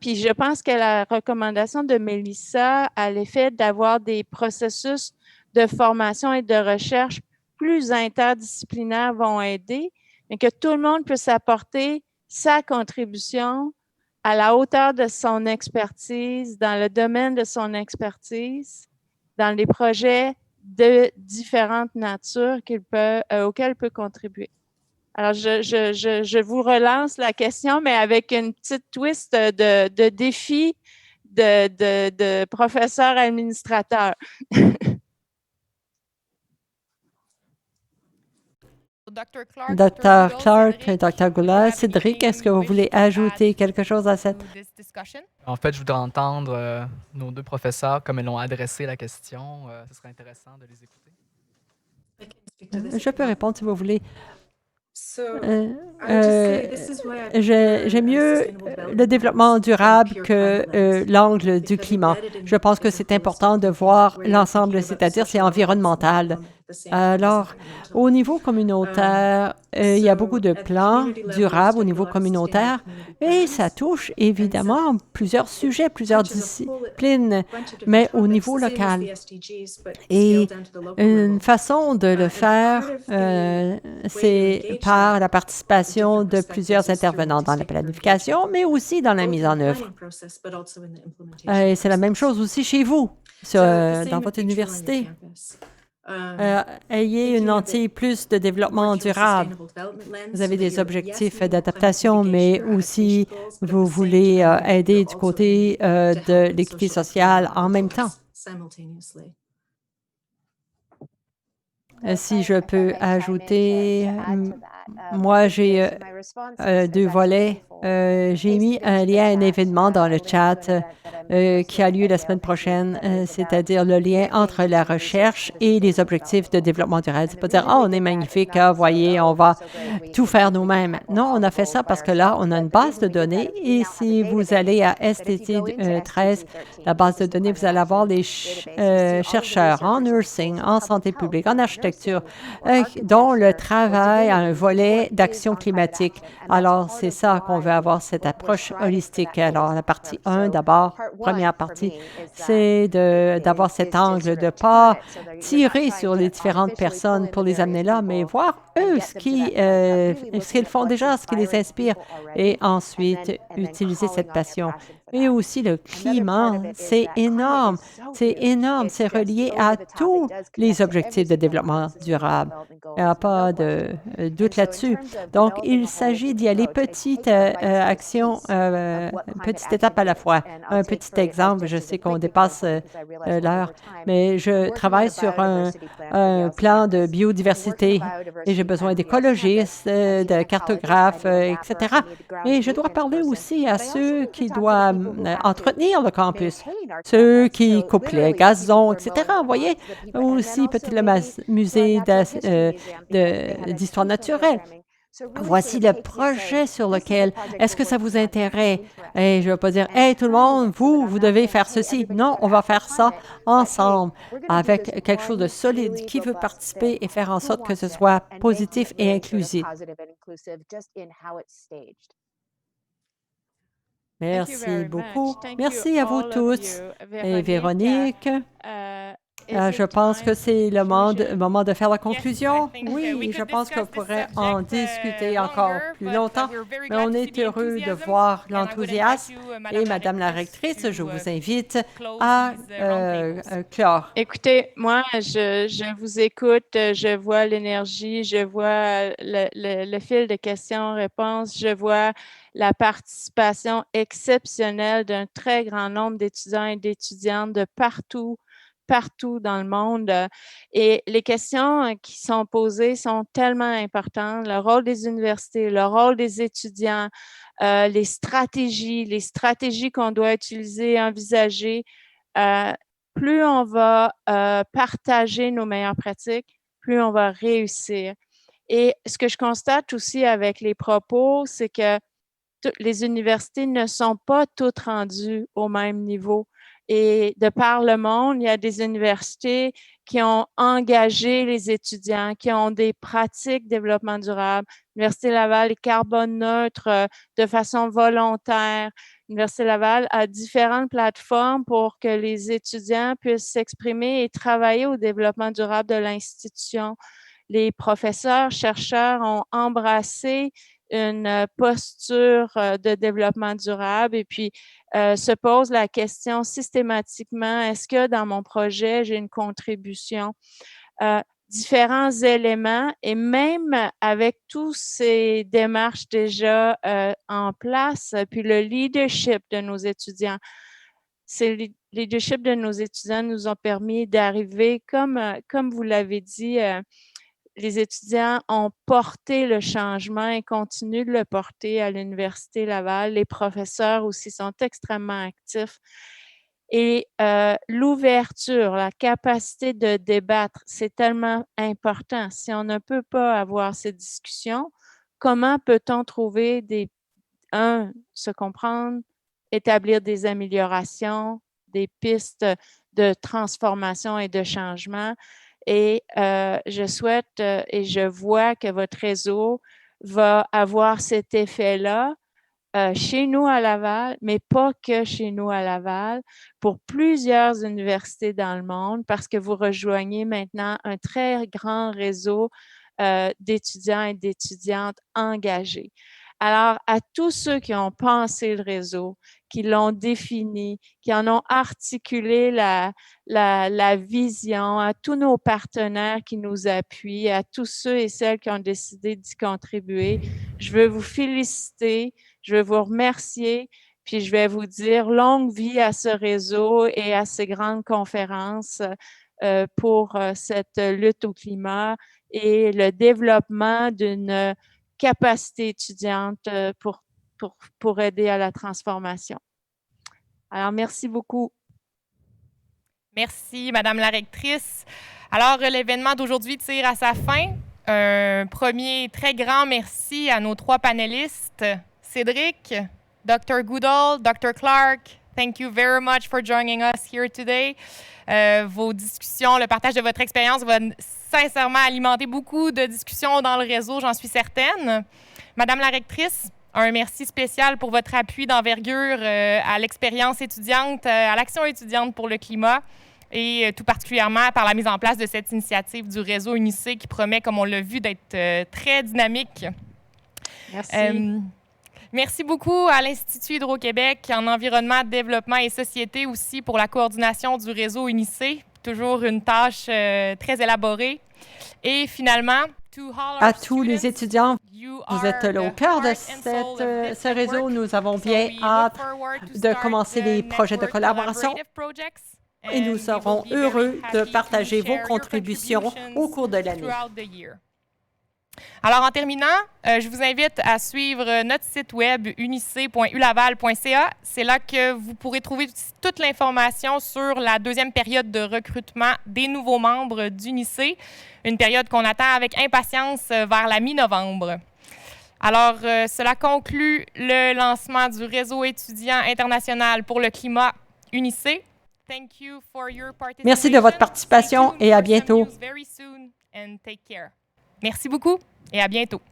Speaker 3: puis je pense que la recommandation de Mélissa à l'effet d'avoir des processus de formation et de recherche plus interdisciplinaires vont aider, mais que tout le monde puisse apporter sa contribution à la hauteur de son expertise, dans le domaine de son expertise, dans les projets de différentes natures auxquels il peut contribuer. Alors, je vous relance la question, mais avec une petite twist de défi de professeur administrateur.
Speaker 2: Dr. Clark, Dr. Goula, Cédric, est-ce que vous voulez ajouter quelque chose à cette...
Speaker 4: En fait, je voudrais entendre nos deux professeurs comme ils l'ont adressé la question. Ce serait intéressant de les écouter.
Speaker 2: Je peux répondre si vous voulez. J'aime mieux le développement durable que l'angle du climat. Je pense que c'est important de voir l'ensemble, c'est-à-dire c'est environnemental. Alors, au niveau communautaire, il y a beaucoup de plans durables au niveau communautaire et ça touche évidemment plusieurs sujets, plusieurs disciplines, mais au niveau local. Et une façon de le faire, c'est par la participation de plusieurs intervenants dans la planification, mais aussi dans la mise en œuvre. Et c'est la même chose aussi chez vous, dans votre université. Ayez une lentille plus de développement durable. Vous avez des objectifs d'adaptation, mais aussi vous voulez aider du côté de l'équité sociale en même temps. Si je peux ajouter, moi j'ai deux volets. J'ai mis un lien à un événement dans le chat qui a lieu la semaine prochaine, c'est-à-dire le lien entre la recherche et les objectifs de développement durable. C'est pas dire, oh, on est magnifique, voyez, on va tout faire nous-mêmes. Non, on a fait ça parce que là, on a une base de données et si vous allez à STT 13, la base de données, vous allez avoir les chercheurs en nursing, en santé publique, en architecture, dont le travail a un volet d'action climatique. Alors, c'est ça qu'on veut avoir, cette approche holistique. Alors, la partie 1, d'abord, première partie, c'est d'avoir cet angle, de ne pas tirer sur les différentes personnes pour les amener là, mais voir eux ce qu'ils font déjà, ce qui les inspire, et ensuite utiliser cette passion. Et aussi le climat, c'est énorme, c'est relié à tous les objectifs de développement durable. Il n'y a pas de doute là-dessus. Donc, il s'agit d'y aller petite action, petite étape à la fois. Un petit exemple, je sais qu'on dépasse l'heure, mais je travaille sur un plan de biodiversité et j'ai besoin d'écologistes, de cartographes, etc. Et je dois parler aussi à ceux qui doivent entretenir le campus, ceux qui coupent les gazons, etc. Vous voyez, aussi peut-être le musée d'histoire naturelle. Voici le projet sur lequel, est-ce que ça vous intéresse? Et je ne vais pas dire, hey, tout le monde, vous devez faire ceci. Non, on va faire ça ensemble avec quelque chose de solide. Qui veut participer et faire en sorte que ce soit positif et inclusif? Merci beaucoup. Merci à vous tous. Et Véronique, je pense que c'est le moment de faire la conclusion. Oui, je pense qu'on pourrait en discuter encore plus longtemps, mais on est heureux de voir l'enthousiasme. Et Madame la rectrice, je vous invite à clore.
Speaker 3: Écoutez, moi, je vous écoute, je vois l'énergie, je vois le fil de questions-réponses, je vois la participation exceptionnelle d'un très grand nombre d'étudiants et d'étudiantes de partout dans le monde. Et les questions qui sont posées sont tellement importantes. Le rôle des universités, le rôle des étudiants, les stratégies qu'on doit utiliser, envisager. Plus on va partager nos meilleures pratiques, plus on va réussir. Et ce que je constate aussi avec les propos, c'est que les universités ne sont pas toutes rendues au même niveau. Et de par le monde, il y a des universités qui ont engagé les étudiants, qui ont des pratiques de développement durable. L'Université Laval est carbone neutre de façon volontaire. L'Université Laval a différentes plateformes pour que les étudiants puissent s'exprimer et travailler au développement durable de l'institution. Les professeurs, chercheurs ont embrassé une posture de développement durable et puis se pose la question systématiquement, est-ce que dans mon projet, j'ai une contribution? Différents éléments et même avec tous ces démarches déjà en place, puis le leadership de nos étudiants. Le leadership de nos étudiants nous ont permis d'arriver, comme vous l'avez dit, les étudiants ont porté le changement et continuent de le porter à l'Université Laval. Les professeurs aussi sont extrêmement actifs. Et l'ouverture, la capacité de débattre, c'est tellement important. Si on ne peut pas avoir ces discussions, comment peut-on trouver se comprendre, établir des améliorations, des pistes de transformation et de changement? Et je souhaite et je vois que votre réseau va avoir cet effet-là chez nous à Laval, mais pas que chez nous à Laval, pour plusieurs universités dans le monde, parce que vous rejoignez maintenant un très grand réseau d'étudiants et d'étudiantes engagés. Alors, à tous ceux qui ont pensé le réseau, qui l'ont défini, qui en ont articulé la vision, à tous nos partenaires qui nous appuient, à tous ceux et celles qui ont décidé d'y contribuer, je veux vous féliciter, je veux vous remercier, puis je vais vous dire longue vie à ce réseau et à ces grandes conférences pour cette lutte au climat et le développement d'une capacité étudiante pour aider à la transformation. Alors, merci beaucoup.
Speaker 1: Merci, Madame la rectrice. Alors, l'événement d'aujourd'hui tire à sa fin. Un premier très grand merci à nos trois panélistes. Cédric, Dr. Goodall, Dr. Clark, thank you very much for joining us here today. Vos discussions, le partage de votre expérience va sincèrement alimenter beaucoup de discussions dans le réseau, j'en suis certaine. Madame la rectrice, un merci spécial pour votre appui d'envergure à l'expérience étudiante, à l'action étudiante pour le climat. et tout particulièrement par la mise en place de cette initiative du réseau Unicé qui promet, comme on l'a vu, d'être très dynamique.
Speaker 3: Merci.
Speaker 1: Merci beaucoup à l'Institut Hydro-Québec en environnement, développement et société aussi pour la coordination du réseau Unicé. Toujours une tâche très élaborée. Et finalement,
Speaker 2: à tous les étudiants, vous êtes au cœur de ce réseau. Nous avons bien hâte de commencer les projets de collaboration et nous serons heureux de partager vos contributions au cours de l'année.
Speaker 1: Alors, en terminant, je vous invite à suivre notre site web unic.ulaval.ca. C'est là que vous pourrez trouver toute l'information sur la deuxième période de recrutement des nouveaux membres d'Unic, une période qu'on attend avec impatience vers la mi-novembre. Alors, cela conclut le lancement du réseau étudiant international pour le climat Unic.
Speaker 2: Merci de votre participation et à bientôt.
Speaker 1: Merci beaucoup et à bientôt.